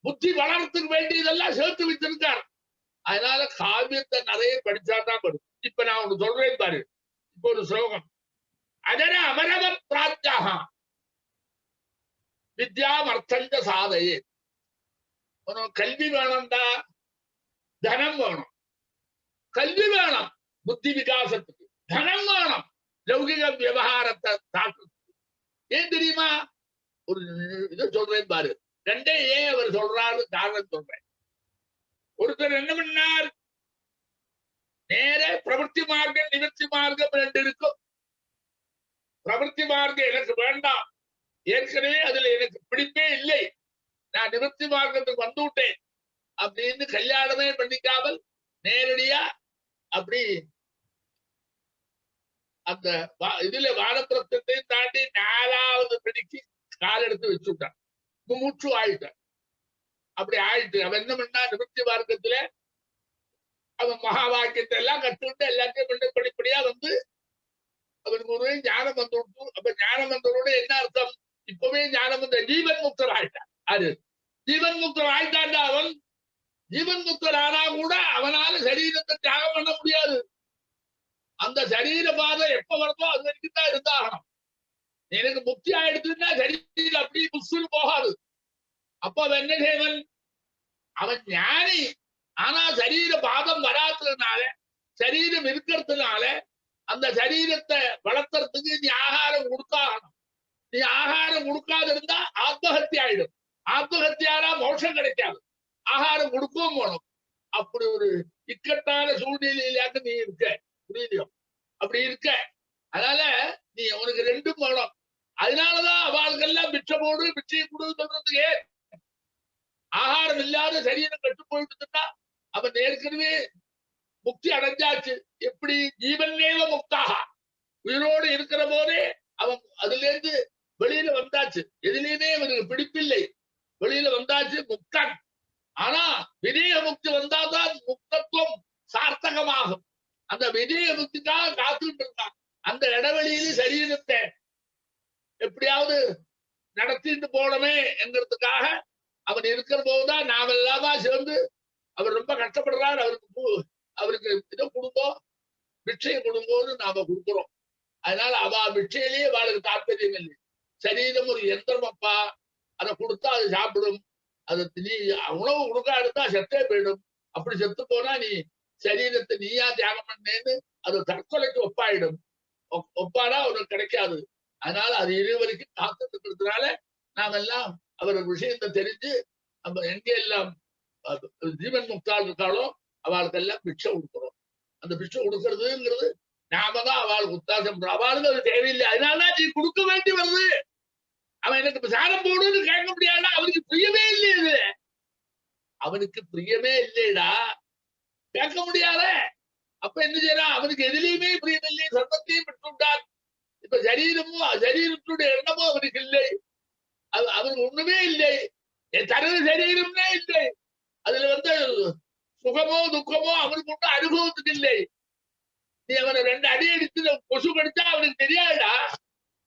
புத்தி வளர்த்துக்கு வேண்டியதெல்லாம் சேர்த்து வச்சிருக்கார். அதனால காவியத்தை நிறைய படிச்சாதான் வரும். இப்ப நான் ஒண்ணு சொல்றேன் பாரு. இப்ப ஒரு ஸ்லோகம். அதன அமரவ பிராத்யாக வித்யாம் அர்த்தஞ்ச சாதையே. உனக்கு கல்வி வேணும்டா, தனம் வேணும். கல்வி வேணும் புத்தி விகாசத்துக்கு, தனம் வேணும் லௌகிக விவகாரத்தை தாக்குறதுக்கு. ஏன் தெரியுமா? ஒரு இதை சொல்றேன் பாரு. ரெண்டே ஏன் அவர் சொல்றாரு காரணம் சொல்றேன். ஒருத்தர் என்ன பண்ணார், நேர பிரவൃத்தி மார்க்கம் நிவர்த்தி மார்க்கம் ரெண்டு இருக்கும். பிரவൃத்தி மார்க்கம் எனக்கு வேண்டாம், ஏற்கனவே அதுல எனக்கு பிடிப்பே இல்லை, நான் நிவர்த்தி மார்க்கத்துக்கு வந்து விட்டேன் அப்படின்னு கல்யாணமே பண்ணிக்காமல் நேரடியா அப்படி அந்த இதுல வானப்பிரத்தை தாண்டி 4வது படிக்கு கால் எடுத்து வச்சு விட்டான். மூச்சு ஆயிட்டான். அப்படி ஆயிட்டு அவன் என்ன பண்ணா, நிவர்த்தி மார்க்கத்துல அவன் மகா வாக்கியத்தை எல்லாம் கற்றுக்கிட்டு எல்லாத்தையும் பண்ண படிப்படியா வந்து அவனுக்கு ஒரு ஞானம் வந்து விட்டு. அப்ப ஞானம் வந்தவரோட என்ன அர்த்தம், இப்பவே ஞானம் வந்த ஜீவன் முக்தர் ஆயிட்டான். அது ஜீவன் முக்தர் ஆயிட்டான்டா. அவன் ஜீவன் முக்தர் ஆனா கூட அவனால சரீரத்தை தியாகம் பண்ண முடியாது. அந்த சரீர பாதை எப்ப வருதோ அது வரைக்கும் தான் இருந்தாகணும். எனக்கு முக்தி ஆயிடுச்சுன்னா சரீரம் அப்படி புஷ்னு போகாது. அப்ப அவன் என்ன செய்வன், அவன் ஞானி. ஆனா சரீர பாதம் வராததுனால, சரீரம் இருக்கிறதுனால அந்த சரீரத்தை வளர்த்துறதுக்கு நீ ஆகாரம் கொடுத்தாகணும். நீ ஆகாரம் கொடுக்காது இருந்தா ஆத்மஹத்தி ஆயிடும். ஆத்மஹத்தியாரா மோட்சம் கிடைக்காது. ஆகாரம் கொடுக்கவும் போகணும். அப்படி ஒரு இக்கட்டான சூழ்நிலையிலாக நீ இருக்க, புரியுதோ? அப்படி இருக்க. அதனால நீ உனக்கு ரெண்டும் வேணும். அதனாலதான் அவளுக்கெல்லாம் பிச்சை போடு பிச்சையை கொடு சொல்றது. ஏன், ஆகாரம் இல்லாத சரீரம் கட்டு போயிட்டு அவன் ஏற்கனவே முக்தி அடைஞ்சாச்சு. எப்படி ஜீவனேவ முக்தாக, உயிரோடு இருக்கிற போதே அவன் அதுல இருந்து வெளியில வந்தாச்சு. எதுலையுமே அவனுக்கு பிடிப்பில்லை, வெளியில வந்தாச்சு, முக்தன். ஆனா விதேக முக்தி வந்தாதான் முக்தத்துவம் சார்த்தகமாகும். அந்த விதேக முக்திக்காக காத்துட்டு இருக்கான். அந்த இடைவெளியில சரீரத்தை எப்படியாவது நடத்திட்டு போனமே என்கிறதுக்காக அவன் இருக்கிற போதுதான் நாம் எல்லாமா சேர்ந்து, அவர் ரொம்ப கஷ்டப்படுறார், அவருக்கு இதை கொடுப்போம், பிட்சையை கொடுங்கோன்னு நாம கொடுக்கிறோம். அதனால அவ பிட்சையிலேயே அவளுக்கு தாற்பயம் இல்லை. சரீரம் ஒரு யந்திரம் அப்பா, அதை கொடுத்தா அது சாப்பிடும். அது நீ உணவு கொடுக்கா இருந்தா செத்தே போயிடும். அப்படி செத்து போனா நீ சரீரத்தை நீயா தியாகம் பண்ணேன்னு அது தற்கொலைக்கு ஒப்பாயிடும். ஒப்பானா உனக்கு கிடைக்காது. அதனால அது இருவரைக்கும் காத்துட்டு இருக்கிறதுனால நாம் எல்லாம் அவர் விஷயத்தை தெரிஞ்சு நம்ம எங்க எல்லாம் ஜீவன் முக்தாள் இருக்காளோ அவளுக்கெல்லாம் பிட்சை கொடுக்குறோம். அந்த பிட்சை கொடுக்கறதுங்கிறது நாம தான் அவளுக்கு உத்தாசம் பண்றோம். அவளுக்கு அது தேவையில்லை. அதனாலதான் நீ கொடுக்க வேண்டி வருது. அவன் எனக்கு சாரம் போடுன்னு கேட்க முடியாதா, அவனுக்கு பிரியமே இல்லையே. இது அவனுக்கு பிரியமே இல்லையடா, கேட்க முடியாத. அப்ப என்ன செய்யறான், அவனுக்கு எதிலையுமே பிரியம் இல்லை, சர்வத்தையும் பெற்றுட்டான். இப்ப சரீரமும் சரீரத்துடைய எண்ணமும் அவனுக்கு இல்லை. அவனுக்கு ஒண்ணுமே இல்லை. தனது சரீரம்னே இல்லை. அதுல வந்து சுகமோ துக்கமோ அவனுக்கு ஒன்றும் அனுபவத்துக்கு இல்லை. நீ அவனை 2 அடி அடித்து கொசு கடிச்சா அவனுக்கு தெரியாதுடா.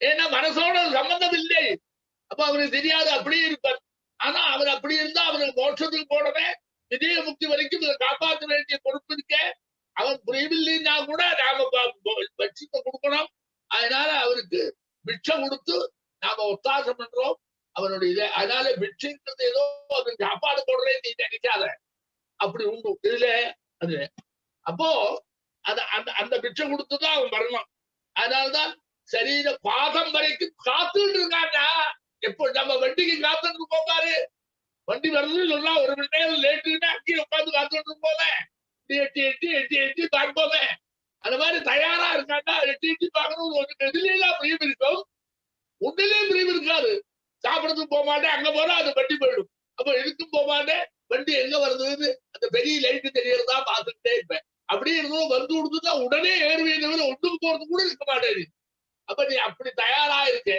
ஏன்னா மனசோட சம்பந்தம் இல்லை. அப்ப அவனுக்கு தெரியாது, அப்படியே இருப்பார். ஆனா அவர் அப்படி இருந்தா அவனுக்கு மோட்சத்துக்கு போடவே விஜய முக்தி வரைக்கும் இதை காப்பாற்ற வேண்டிய பொறுப்பு இருக்க. அவன் புரியவில்லைன்னா கூட நாம பட்சத்தை கொடுக்கணும். அதனால அவருக்கு பிட்சை கொடுத்து நாம ஒத்தாசம் பண்றோம் அவனுடைய இதை. அதனால பிட்சைன்றது ஏதோ அவனுக்கு சாப்பாடு போடுறேன்னு நீ நினைக்காத, அப்படி உண்டு இதுல அது. அப்போ அந்த பிட்சை கொடுத்துதான் அவன் வரணும். அதனால்தான் சரீர பாதம் வரைக்கும் காத்துட்டு இருக்காண்டா. எப்போ நம்ம வண்டிக்கு காத்துட்டு போவாரு, வண்டி வருதுன்னு சொன்னா 1 மணி நேரம் லேட்டுன்னா அங்கேயே உட்காந்து காத்துட்டு போவே, எட்டி எட்டி எட்டி எட்டி பார்ப்போமே. அந்த மாதிரி தயாரா இருக்காண்டா. எட்டி எட்டி பார்க்கணும். உனக்கு எதுலாம் பிரியம் இருக்கும், ஒன்னிலே பிரியம் இருக்காது. சாப்பிடறதுக்கு போக மாட்டேன், அங்க போனா அது வண்டி போயிடும். அப்ப எதுக்கும் போக மாட்டேன், வண்டி எங்க வருதுன்னு அந்த பெரிய லைட்டு தெரியறதா பார்த்துட்டே இருப்பேன். அப்படியே இருந்தோம் வந்து கொடுத்துட்டா உடனே ஏறுவேன், ஒன்றுக்கு போறது கூட இருக்க மாட்டேன். அப்ப நீ அப்படி தயாரா இருக்க.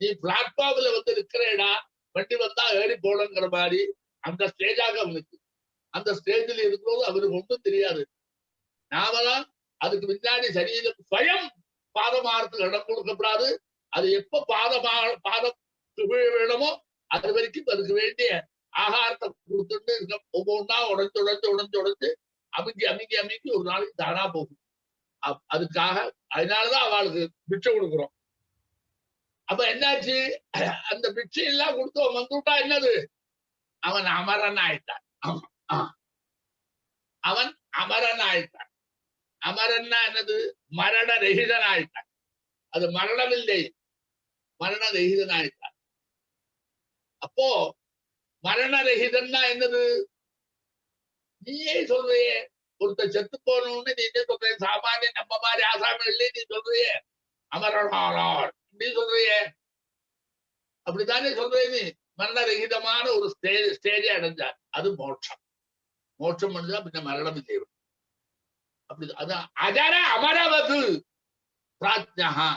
நீ பிளாட்ஃபார்ம்ல வந்து இருக்கிறேடா, வண்டி வந்தா ஏறி போடுங்கிற மாதிரி அந்த ஸ்டேஜாக அவனுக்கு. அந்த ஸ்டேஜில் இருக்கிறது அவருக்கு ஒன்றும் தெரியாது. நாமதான் அதுக்கு முன்னாடி சரீரம் ஸ்வயம் பாதமாறதுக்கு இடம் கொடுக்கப்படாது. அது எப்ப பாதம் வேணுமோ அது வரைக்கும் அதுக்கு வேண்டிய ஆகாரத்தை கொடுத்துட்டு இருக்க. ஒவ்வொன்றா உடஞ்சு உடஞ்சு உடஞ்சு உடஞ்சு அமைக்கி அமைக்கி அமைக்கி ஒரு நாளைக்கு தானா போகும். அதுக்காக அதனாலதான் அவளுக்கு பிட்சை கொடுக்குறோம். அப்ப என்னாச்சு, அந்த பிட்சை எல்லாம் கொடுத்து அவன் வந்துட்டா என்னது, அவன் அமரன் ஆயிட்டான். அவன் அமரன் ஆயிட்டான். அமரன்னா என்னது, மரண ரகிதன் ஆயிட்டான். அது மரணம் இல்லை, மரண ரகிதன் ஆயிட்டான். அப்போ மரணரகிதன்னா என்னது? நீயே சொல்றியே. ஒருத்த செத்து போனோம்னு நீ என்ன சொல்ற? சாமானிய நம்ம மாதிரி ஆசாமிகளே நீ சொல்றியே அமரனாரார் நீ சொல்றியே, அப்படித்தானே சொல்றே நீ. மரணரகிதமான ஒரு ஸ்டேஜை அடைஞ்சார், அது மோட்சம். மோட்சம் அடைஞ்சா பின்ன மரணம் இல்லை. அப்படி அதான் அஜர அமரவது பிராஜ்ஞா.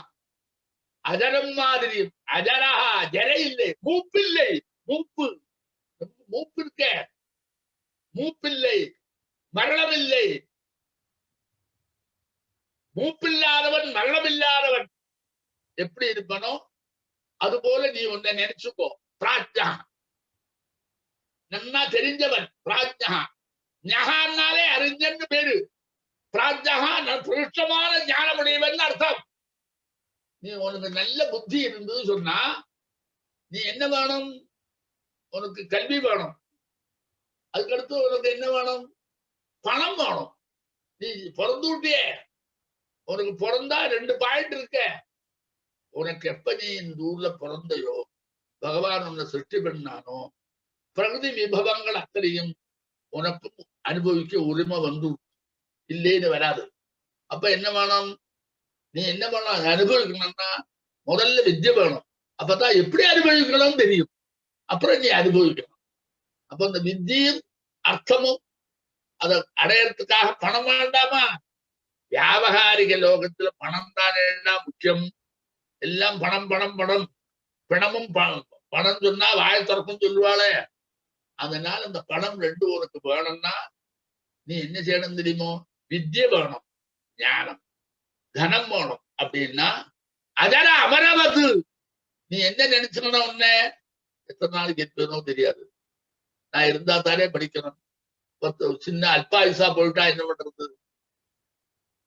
அஜரம் மாதிரி அஜரஹா, ஜர இல்லை, மூப்பில்லை. மூப்பு மூப்பு இருக்க, மூப்பில்லை, மரணமில்லை. மூப்பில்லாதவன் மரணமில்லாதவன் எப்படி இருப்பனோ அது போல நீ உன்னை நினைச்சுக்கோ. பிராஜ்ஞா, நன்னா தெரிஞ்சவன். பிராஜ்ஞா, ஞானாலே அறிஞன்னு பேரு. பிராஜ்ஞா புருஷமான ஞானமுடையவன் அர்த்தம். நீ உனக்கு நல்ல புத்தி இருந்தது சொன்னா நீ என்ன வேணும்? உனக்கு கல்வி வேணும். அதுக்கடுத்து உனக்கு என்ன வேணும்? பணம் வேணும். நீ பிறந்து விட்டியே, உனக்கு பிறந்தா 2 பாயிண்ட் இருக்க. உனக்கு எப்ப நீ இந்த ஊர்ல பிறந்தையோ, பகவான் உன்னை சிருஷ்டி பண்ணானோ, பிரகதி விபவங்கள் அத்தனையும் உனக்கு அனுபவிக்க உரிமை வந்து இல்லைன்னு வராது. அப்ப என்ன வேணும்? நீ என்ன பண்ணலாம்? அனுபவிக்கணும்னா முதல்ல வித்யை வேணும். அப்பதான் எப்படி அனுபவிக்கணும்னு தெரியும். அப்புறம் நீ அனுபவிக்கணும். அப்ப அந்த வித்தியும் அர்த்தமும் அதை அடையறதுக்காக பணம் வேண்டாமா? வியாபகாரிக லோகத்துல பணம் தானே முக்கியம். எல்லாம் பணம் பணம் பணம். பிணமும் பணம் சொன்னா வாயை திறக்கும் சொல்லுவாளே. அதனால அந்த பணம் 2 உனக்கு வேணும்னா நீ என்ன செய்யணும் தெரியுமோ? வித்யை வேணும், ஞானம், தனம் வேணும். அப்படின்னா அஜர அமரவது. நீ என்ன நினைச்சுக்கணும்? உன்ன எத்தனை நாளைக்கு இருப்பேனோ தெரியாது. நான் இருந்தா தானே படிக்கணும். சின்ன அல்பாயுசா போயிட்டா என்ன பண்றது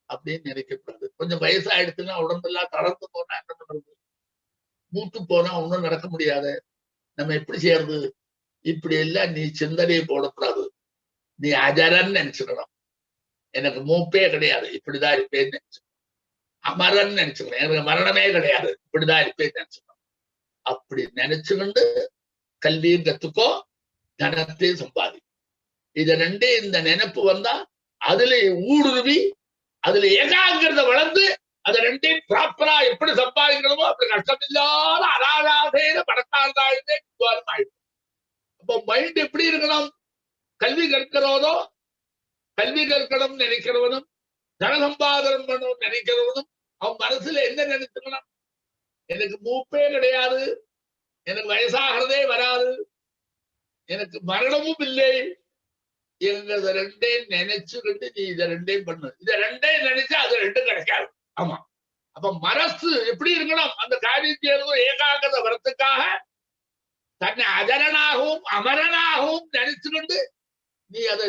அப்படின்னு நினைக்கக்கூடாது. கொஞ்சம் வயசாயிடுச்சுன்னா உடம்பெல்லாம் தளர்ந்து போனா என்ன பண்றது? மூத்து போனா ஒண்ணும் நடக்க முடியாது. நம்ம எப்படி செய்யறது? இப்படி எல்லாம் நீ சிந்தனையை போடக்கூடாது. நீ அஜரன் நினைச்சுக்கணும். எனக்கு மூப்பே கிடையாது, இப்படிதான் இருப்பேன்னு நினைச்சுக்கணும். அமரன் நினைச்சுக்கணும், எனக்கு மரணமே கிடையாது, இப்படிதான் இருப்பேன்னு நினைச்சுக்கணும். அப்படி நினைச்சுக்கிண்டு கல்வியும் கத்துக்கோ, தனத்தையும் சம்பாதி. இத 2 இந்த நினைப்பு வந்தா அதுல ஊடுருவி அதுல ஏகாங்கிரத வளர்ந்து அதை 2 ப்ராப்பரா எப்படி சம்பாதிக்கணுமோ அப்படி கஷ்டமில்லாத அராதாசையில பணக்காரதாயிட்டே ஆயிடும். அப்போ மைண்ட் எப்படி இருக்கணும்? கல்வி கற்கிறோதோ, கல்வி கற்கணும் நினைக்கிறவனும் தன சம்பாதனம் பண்ணணும் நினைக்கிறவனும் அவன் மனசுல என்ன நினைச்சுக்கணும்? எனக்கு மூப்பே கிடையாது, எனக்கு வயசாகிறதே வராது, எனக்கு மரணமும் இல்லை, எங்க 2 நினைச்சுக்கிட்டு நீ இதை 2 பண்ணு. இதை 2 நினைச்சா அது 2 கிடைக்காது. ஆமா. அப்ப மனசு எப்படி இருக்கணும்? அந்த காரியத்தை ஏகாகிரத வரத்துக்காக தன்னை அஜரனாகவும் அமரனாகவும் நினைச்சுக்கொண்டு நீ அதை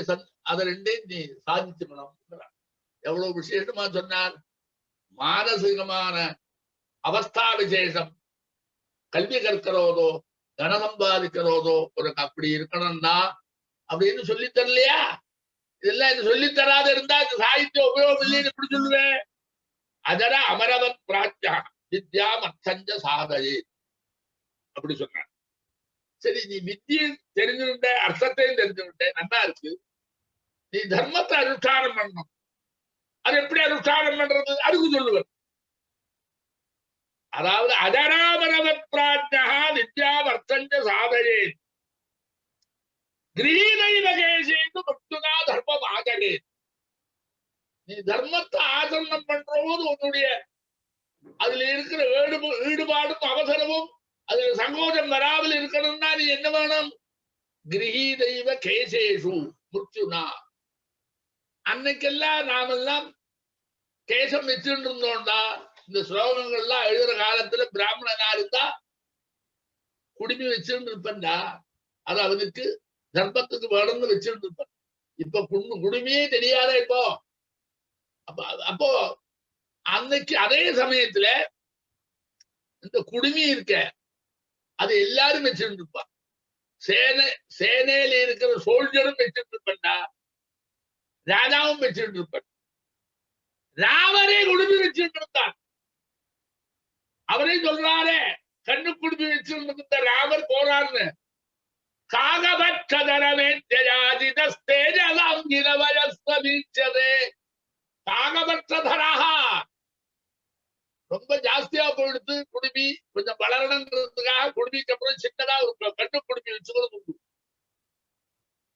2 நீ சாதிச்சுக்கணும். எவ்வளவு விசேஷமா சொன்னார். மானசீகமான அவஸ்தா விசேஷம். கல்வி கற்கிறோதோ, தன சம்பாதிக்கிறோதோ உனக்கு அப்படி இருக்கணும்னா அப்படின்னு சொல்லி தரலையா? இதெல்லாம் இது சொல்லி தராத இருந்தா இந்த சாகித்ய உபயோகம் இல்லைன்னு எப்படி சொல்லுவேன்? அதர அமரவத் பிராஜ்யா வித்யாம் அர்த்தஞ்ச சாதயே அப்படி சொன்னார். சரி, நீ வித்தியை தெரிஞ்சுக்கிட்ட, அர்த்தத்தையும் தெரிஞ்சுக்கிட்ட, நல்லா இருக்கு. நீ தர்மத்தை அனுஷ்டானம் பண்ணணும். அது எப்படி அனுஷ்டானம் பண்றது? அதுக்கு சொல்லுவது. அதாவது அதராமரவத் பிராஜ்யா வித்யாம் அர்த்தஞ்ச சாதயே தர்மம் ஆகலே. நீ தர்மத்தை ஆசரணம் பண்றபோது உன்னுடைய அதுல இருக்கிற ஈடுபாடும் அவசரமும் அதுல சங்கோஜம் வராமல் இருக்கணும்னா நீ என்ன வேணும்? கிரகீதைவ கேசேஷு முர்ச்சுனா. அன்னைக்கெல்லாம் நாமெல்லாம் கேசம் வச்சுட்டு இருந்தோம்டா. இந்த ஸ்லோகங்கள்லாம் எழுதுற காலத்துல பிராமணனா இருந்தா குடுமி வச்சுட்டு இருப்பேன்டா. அது அவனுக்கு தர்மத்துக்கு வேணும்னு வச்சுட்டு இருப்பேன். இப்ப குடுமையே தெரியாத இப்போ. அப்போ அன்னைக்கு அதே சமயத்துல இந்த குடுமி இருக்க அது எல்லாரும் வச்சுட்டு இருப்பான். சேனையில இருக்கிற சோல்ஜரும் வச்சுட்டு இருப்பா, ராஜாவும் வச்சுட்டு இருப்பான். ராமரே குடுமி வச்சுட்டு இருந்தார். அவரே சொல்றாரே, கண்ணு குடுமி வச்சிருந்த ராமர் போறாருன்னு. காகபற்றதரமேஜாதிதஸ்தேஜலாங்கிரவயஸ்வீட்சதே. காகபற்றதரஹா ரொம்ப ஜாஸ்தியா போயிடுத்து குடுமி, கொஞ்சம் வளரணுங்கிறதுக்காக குடுமிக்கு அப்புறம் சின்னதா ஒரு கண்ணு குடுமி வச்சுக்கிறது உண்டு.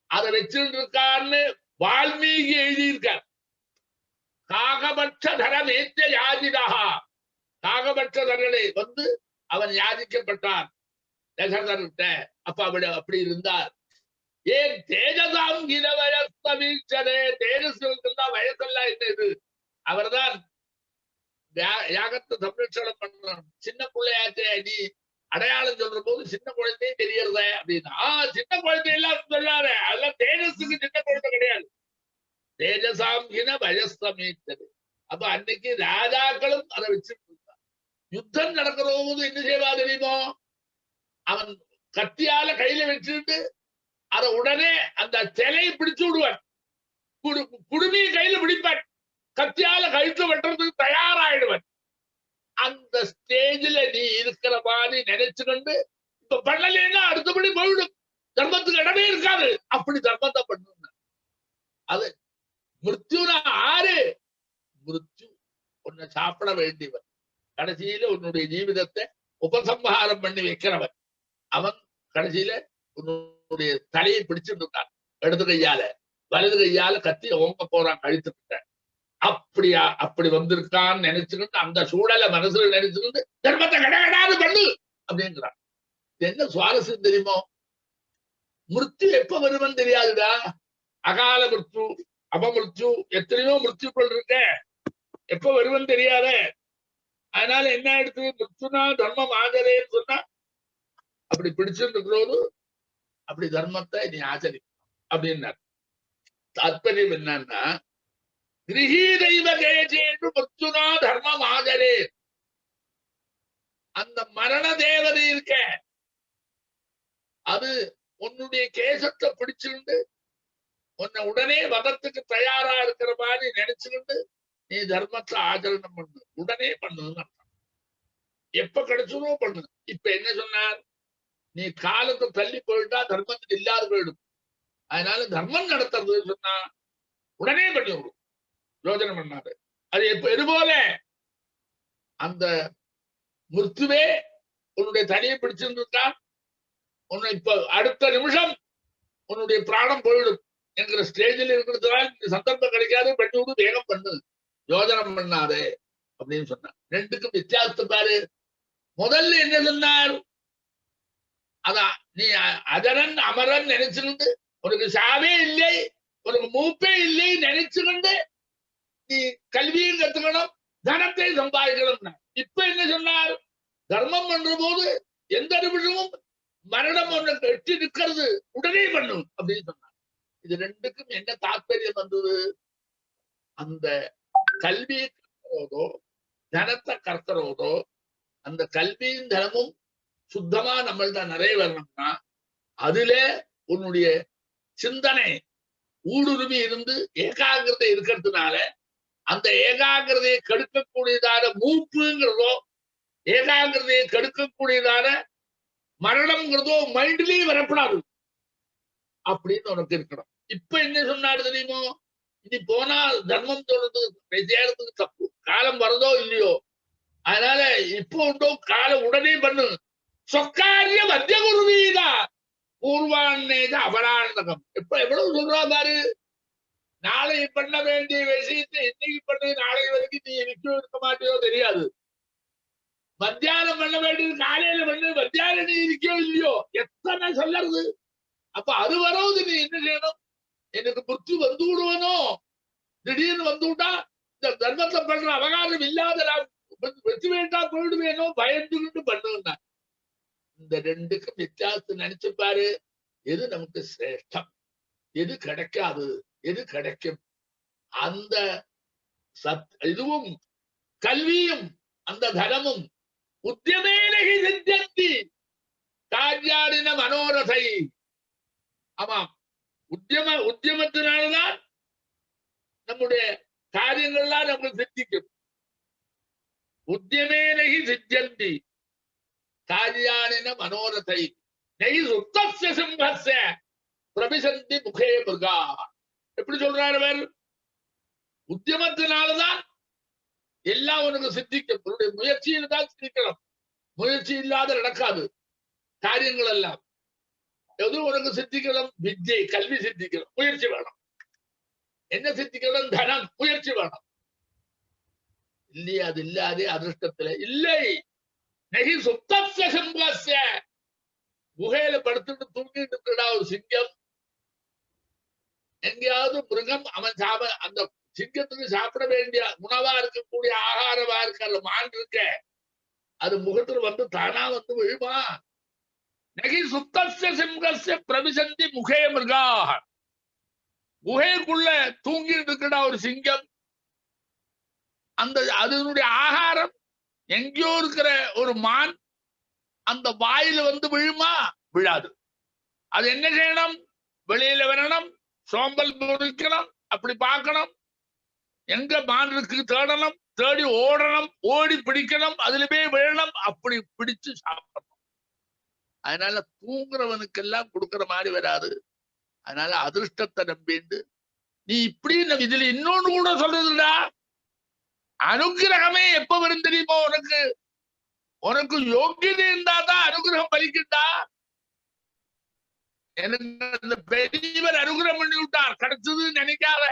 அதை வச்சுட்டு இருக்கான்னு வால்மீகி எழுதியிருக்கார். காகபட்சதரமேத்ய யாஜிதா, காகபட்சதரனை வந்து அவன் யாதிக்கப்பட்டான் தசரதர்கிட்ட. அப்ப அவள் அப்படி இருந்தார். ஏன் தேஜசாம் இளவயஸ்தீட்சதே, தேஜஸ்வருக்கெல்லாம் வயசெல்லாம் என்னது? அவர்தான் யாகத்தை சம்ரட்சணம் பண்ணணும். சின்ன பிள்ளையாச்சே, நீ அடையாளம் சொல்ற போது சின்ன குழந்தையும் தெரியறத அப்படின்னா, சின்ன குழந்தை எல்லாம் சொல்லாத, அதெல்லாம் தேஜஸுக்கு சின்ன குழந்தை கிடையாது. தேஜசாம் இன வயஸ்தமீச்சது. அப்ப அன்னைக்கு ராஜாக்களும் அதை வச்சுட்டு இருந்தான். யுத்தம் நடக்கிற போது என்ன செய்வா தெரியுமோ, அவன் கத்தியால கையில வச்சுட்டு அதை உடனே அந்த சிலையை பிடிச்சு விடுவான். குடுமையை கையில பிடிப்பான், கத்தியால கழுத்து வெட்டுறதுக்கு தயாராயிடுவன். அந்த ஸ்டேஜில் நீ இருக்கிற மாதிரி நினைச்சுக்கொண்டு இப்ப பண்ணலைன்னா அடுத்தபடி போயிடும், தர்மத்துக்கு இடமே இருக்காது. அப்படி தர்மத்தை பண்ணு. அது மிருத்யுனா ஆறு, மிருத்யு உன்னை சாப்பிட வேண்டியவன், கடைசியில உன்னுடைய ஜீவிதத்தை உபசம்ஹாரம் பண்ணி வைக்கிறவன். அவன் கடைசியில உன்னுடைய தலையை பிடிச்சிட்டு இருக்கான், இடது கையால. வலது கையால கத்தி ஓங்க போறான் கழுத்துக்கிட்ட. அப்படியா அப்படி வந்திருக்கான்னு நினைச்சுக்கிட்டு அந்த சூழலை மனசுல நினைச்சுக்கிட்டு தர்மத்தை கடகடாது பண்ணு அப்படிங்கிறான். என்ன சுவாரஸ்யம் தெரியுமோ, மிருத்யு எப்ப வருவன் தெரியாதுடா. அகால மிருத்யு, அபமிருத்யு, எத்தனையோ மிருத்யுக்கள் இருக்க, எப்ப வருவன் தெரியாத. அதனால என்ன ஆயிடுச்சு, மிருத்யுனா தர்மம் ஆதரேன்னு சொன்னா அப்படி பிடிச்சிட்டு இருக்கிறோடு அப்படி தர்மத்தை நீ ஆச்சரி அப்படின்னார். தாத்பரியம் என்னன்னா, கிரகீதைவ தேஜேன்னு மிருத்யுனா தர்மம் ஆதரே. அந்த மரண தேவதை இருக்க, அது உன்னுடைய கேசத்தை பிடிச்சுக்கிண்டு உன்னை உடனே வதத்துக்கு தயாரா இருக்கிற மாதிரி நினைச்சுக்கிட்டு நீ தர்மத்தை ஆச்சரணம் பண்ணு, உடனே பண்ணுன்னு அர்த்தம். எப்ப கிடைச்சதோ பண்ணு. இப்ப என்ன சொன்னார், நீ காலத்தை தள்ளி போயிட்டா தர்மத்துக்கு இல்லாத போயிடும். அதனால தர்மம் நடத்துறது சொன்னா உடனே பண்ணி விடும், யோஜனை பண்ணாரு. அது எப்ப எது போல, அந்த மிருத்துவே உன்னுடைய தனியை பிடிச்சிருந்துட்டா உன்னை இப்ப அடுத்த நிமிஷம் உன்னுடைய பிராணம் போயிடும் என்கிற ஸ்டேஜில் இருக்கிறதுனால இந்த சந்தர்ப்பம் கிடைக்காது, பண்ணி விடு, வேகம் பண்ணு, யோஜனம் பண்ணாதே அப்படின்னு சொன்னார். ரெண்டுக்கும் வித்தியாசத்தை பாரு. முதல்ல என்ன சொன்னார், அதான் நீ அதரன் அமரன் நினைச்சுக்கிட்டு உனக்கு சாவே இல்லை, உனக்கு மூப்பே இல்லை நினைச்சுக்கிண்டு நீ கல்வியும் கத்துக்கணும், தனத்தை சம்பாதிக்கணும். இப்ப என்ன சொன்னார், தர்மம் பண்ற போது எந்த நிமிஷமும் மரணம் ஒன்று எட்டி நிற்கிறது, உடனே பண்ணும் அப்படின்னு சொன்னார். இது ரெண்டுக்கும் என்ன தாற்பயம் வந்தது, அந்த கல்வியை கற்கிறதோ தனத்தை கற்கிறதோ, அந்த கல்வியும் தனமும் சுத்தமா நம்மள்ட நிறைய வரணும்னா அதுல உன்னுடைய சிந்தனை ஊடுருவி இருந்து ஏகாகிரதை இருக்கிறதுனால அந்த ஏகாகிரதையை கெடுக்கக்கூடியதான மூப்புங்கிறதோ ஏகாகிரதையை கெடுக்கக்கூடியதான மரணம்ங்கிறதோ மைண்ட்லயே வரப்படாது அப்படின்னு உனக்கு இருக்கணும். இப்ப என்ன சொன்னாரு தெரியுமோ, இனி போனா தர்மம் சொல்றது செய்யறதுக்கு தப்பு, காலம் வரதோ இல்லையோ, அதனால இப்போ உண்டோ காலம் உடனே பண்ணு. சொக்காரிய மத்திய குருவீதா பூர்வாண்ணேத அபராண்டகம். எப்ப எவ்வளவு சொல்றா பாரு, நாளை பண்ண வேண்டிய விஷயத்தை இன்னைக்கு பண்ணு, நாளை வரைக்கும் நீ நிற்க இருக்க மாட்டியோ தெரியாது. மத்தியானம் பண்ண வேண்டியது காலையில பண்ணு, மத்தியானம் நீ இருக்கோ இல்லையோ, எத்தனை சொல்றது. அப்ப அது வரவுது நீ என்ன செய்யணும், எனக்கு புத்தி வந்து விடுவனோ, திடீர்னு வந்து விட்டா இந்த தர்மத்தை பண்ற அவகாசம் இல்லாத வெற்றி வேண்டா போயிடுவேனோ பயந்துகிட்டு பண்ணுன்னா. இந்த ரெண்டுக்கும் வித்தியாசம் நினைச்சு பாரு. எது நமக்கு சிரேஷ்டம், எது கிடைக்காது, எது கிடைக்கும். அந்த இதுவும் கல்வியும் அந்த தனமும் உத்தியமேனகி சித்தியந்தி காரியாடின மனோரதை. ஆமாம், உத்தியமத்தினால்தான் நம்முடைய காரியங்கள்லாம் நமக்கு சித்திக்கும். உத்தியமேனகி சித்தியந்தி காரியாடின மனோரதை. நெய் சுத்தஸ்ய சிம்ஹஸ்ய பிரபிசந்தி முகே மிருகா. எப்படி சொல்றாரு அவர்? உத்தியமத்தினாலதான் எல்லாம் உனக்கு சித்திக்கும். உன்னுடைய முயற்சியில் தான் சித்திக்கணும். முயற்சி இல்லாத நடக்காது காரியங்கள் எல்லாம். எது உனக்கு சித்திக்கணும்? வித்யை, கல்வி சித்திக்கணும், முயற்சி வேணும். என்ன சித்திக்கணும்? தனம், முயற்சி வேணும். இல்லையா? அது இல்லாதே அதிர்ஷ்டத்துல இல்லை. நெகி சுத்தஸ்ய சிம்ஹஸ்ய, குகையில படுத்துட்டு தூங்கிட்டு இருக்கடா ஒரு சிங்கம். எங்கேயாவது மிருகம் அவன் அந்த சிங்கத்துக்கு சாப்பிட வேண்டிய உணவா இருக்கக்கூடிய ஆகாரமா இருக்கிற மான் இருக்க, அது முகத்துல வந்து தானா வந்து விழுமா? நகி சுத்தஸ்ய சிம்ஹஸ்ய பிரவிசந்தி முகே மிருகா. குகைக்குள்ள தூங்கிட்டு இருக்கடா ஒரு சிங்கம். அந்த அதனுடைய ஆகாரம் எங்கேயோ இருக்கிற ஒரு மான் அந்த வாயில வந்து விழுமா? விழாது. அது என்ன செய்யணும்? வெளியில வரணும், சோம்பல் முறிக்கணும், அப்படி பார்க்கணும். எங்க மான் இருக்கு தேடணும், தேடி ஓடணும், ஓடி பிடிக்கணும், அதுல போய் விழணும், அப்படி பிடிச்சு சாப்பிடணும். அதனால தூங்குறவனுக்கு எல்லாம் கொடுக்கற மாதிரி வராது. அதனால அதிர்ஷ்டத்தை நம்பிண்டு நீ இப்படி இதுல இன்னொன்னு கூட சொல்றதுடா, அனுகிரகமே எப்ப வரும் தெரியுமோ உனக்கு? உனக்கு யோகியதை இருந்தா தான் அனுகிரகம் பலிக்கிட்டா. எனக்கு அந்த பெரியவர் அனுகிரகம் பண்ணி விட்டார், கிடைச்சதுன்னு நினைக்காத.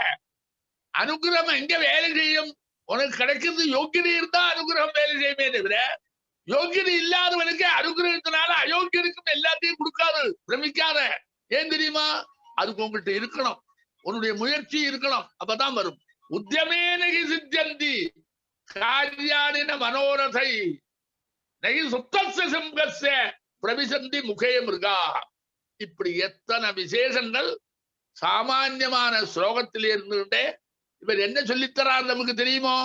அனுகிரகம் எங்க வேலை செய்யும்? உனக்கு கிடைக்கிறது யோகியதை இருந்தா அனுகிரகம் வேலை செய்யுமே தவிர, யோகியதை இல்லாதவனுக்கு அனுகிரகத்தினால அயோக்கியனுக்கும் எல்லாத்தையும் கொடுக்காது. பிரமிக்காத. ஏன் தெரியுமா? அதுக்கு உங்கள்கிட்ட இருக்கணும், உன்னுடைய முயற்சி இருக்கணும், அப்பதான் வரும். உத்தியமே நகி சித்தியந்தி காரியானின மனோரதை நகி சுத்தஸ்ய சிம்ஹஸ்ய பிரவிசந்தி முகே மிருகா. இப்படி எத்தனை விசேஷங்கள் சாமான்யமான ஸ்லோகத்தில் இருந்துகிட்டே இவர் என்ன சொல்லித்தரார் நமக்கு தெரியுமோ?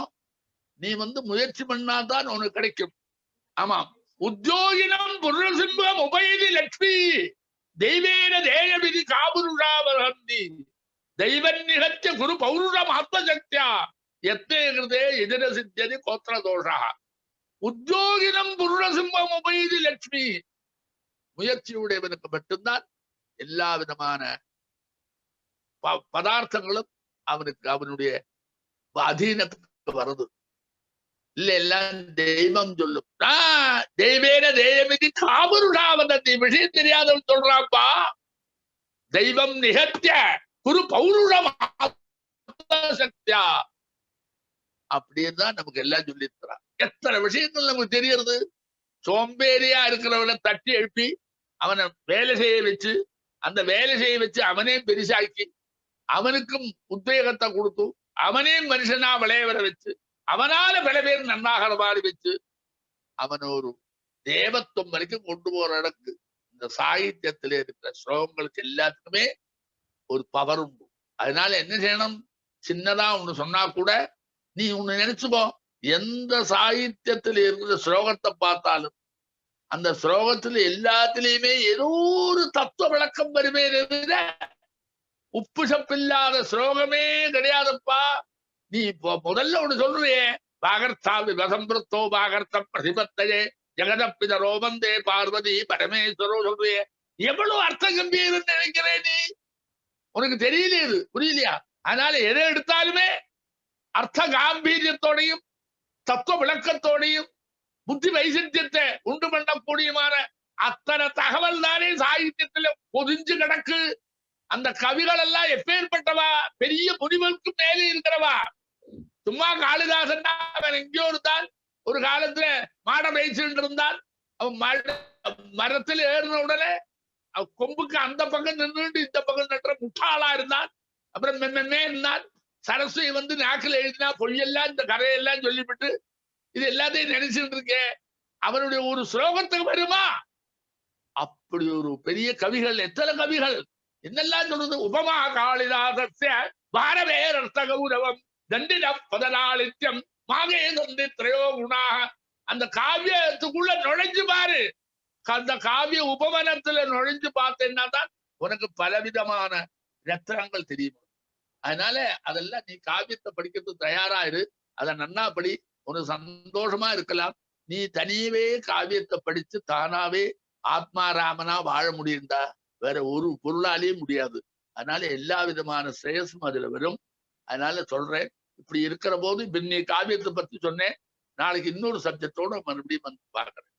நீ வந்து முயற்சி பண்ணாதான் உனக்கு கிடைக்கும். ஆமாம். உத்தியோகினம் புருஷசிம்ஹம் உபயதி லட்சுமி தெய்வேன தேயவிதி காபுருஷாவஹந்தி தெய்வன் நிகழ்த்திய குரு பௌருஷ மகத்வ சக்தியா எத்தே கிருதே எதிர சித்தியதி கோத்திர தோஷா. உத்தியோகினம் புருஷசிம்ஹம் உபயதி லட்சுமி. முயற்சியுடையவனுக்கு மட்டும்தான் எல்லா விதமான பதார்த்தங்களும் அவனுக்கு அவனுடைய அதீனத்துக்கு வருது. இல்ல எல்லாம் தெய்வம் சொல்லும். தெய்வேன தேயமிதி காபுருஷாவதந்தி. விஷயம் தெரியாதவன் சொல்றாப்பா. தெய்வம் நிகழ்த்திய குரு பௌருஷ சக்தியா அப்படின்னு தான் நமக்கு எல்லாம் சொல்லியிருக்கிறான். எத்தனை விஷயங்கள் நமக்கு தெரியறது. சோம்பேறியா இருக்கிறவனை தட்டி எழுப்பி அவனை வேலை செய்ய வச்சு, அந்த வேலை செய்ய வச்சு அவனே பெருசாக்கி அவனுக்கும் உத்வேகத்தை கொடுத்து அவனே மனுஷனா விளைய வர வச்சு அவனால பல பேர் நன்னாக மாறி வச்சு அவன் ஒரு தேவத்துவம் வரைக்கும் கொண்டு போற இடத்துக்கு இந்த சாகித்யத்திலே இருக்கிற ஸ்லோகங்களுக்கு எல்லாத்துக்குமே ஒரு பவர் உண்டு. அதனால என்ன செய்யணும்? சின்னதா ஒண்ணு சொன்னா கூட நீ ஒண்ணு நினைச்சுக்கோ, எந்த சாகித்யத்தில் இருக்கிற ஸ்லோகத்தை பார்த்தாலும் அந்த ஸ்லோகத்துல எல்லாத்திலையுமே ஏதோ ஒரு தத்துவ விளக்கம் வருமே தவிர உப்பு சப்பில்லாத ஸ்லோகமே கிடையாதுப்பா. நீ இப்போ முதல்ல ஒண்ணு சொல்றியே, பாகர்த்தாவி வசம்பிருத்தோ பாகர்த்தம் பிரதிபத்தையே ஜெகதப்பித ரோமந்தே பார்வதி பரமேஸ்வரோ சொல்றியே, எவ்வளவு அர்த்த கம்பீரம் நினைக்கிறேன் நீ? உனக்கு தெரியலையே, இது புரியலையா? அதனால எதை எடுத்தாலுமே அர்த்த காம்பீரியத்தோடையும் தத்துவ விளக்கத்தோடையும் புத்தி வைசித்தியத்தை உண்டு பண்ணக்கூடியமான அத்தனை தகவல் தானே சாகித்யத்துல பொதிஞ்சு கிடக்கு. அந்த கவிகள் எல்லாம் எப்பேற்பட்டவா? பெரிய முனிவருக்கு மேலே இருக்கிறவா. சும்மா காளிதாசன் அவன் எங்கேயோ இருந்தான், ஒரு காலத்துல மாட வைச்சுட்டு இருந்தான். அவன் மரத்தில் ஏறின உடனே கொம்புக்கு அந்த பக்கம் நின்றுட்டு இந்த பக்கம் நட்டுற முட்டாளா இருந்தான். அப்புறம் மெம்மே இருந்தான். சரஸ்வதி வந்து நாக்கில் எழுதினா பொய்யெல்லாம் இந்த கதையெல்லாம் சொல்லிவிட்டு இது எல்லாத்தையும் நினைச்சுட்டு இருக்கேன். அவனுடைய ஒரு ஸ்லோகத்துக்கு வருமா? அப்படி ஒரு பெரிய கவிகள், எத்தனை கவிகள் என்னெல்லாம் சொல்றது. உபமா காளிதாசஸ்ய பாரவேரர்த்த கௌரவம் தண்டின பதலாளித்யம் மாகே தந்தி திரையோ குணாக. அந்த காவியத்துக்குள்ள நுழைஞ்சு பாரு. அந்த காவிய உபவனத்துல நுழைஞ்சு பார்த்தேன்னா தான் உனக்கு பலவிதமான ரத்னங்கள் தெரியும். அதனால அதெல்லாம் நீ காவியத்தை படிக்கிறதுக்கு தயாராயிரு. அதை நன்னா படி, உனக்கு சந்தோஷமா இருக்கலாம். நீ தனியவே காவியத்தை படிச்சு தானாவே ஆத்மாராமனா வாழ முடியுண்டா வேற ஒரு பொருளாலேயும் முடியாது. அதனால எல்லா விதமான ஸ்ரேயஸும் அதுல வரும். அதனால சொல்றேன், இப்படி இருக்கிற போது இப்ப நீ காவியத்தை பத்தி சொன்னேன். நாளைக்கு இன்னொரு சப்ஜெக்டோட மறுபடியும் வந்து பார்க்கிறேன்.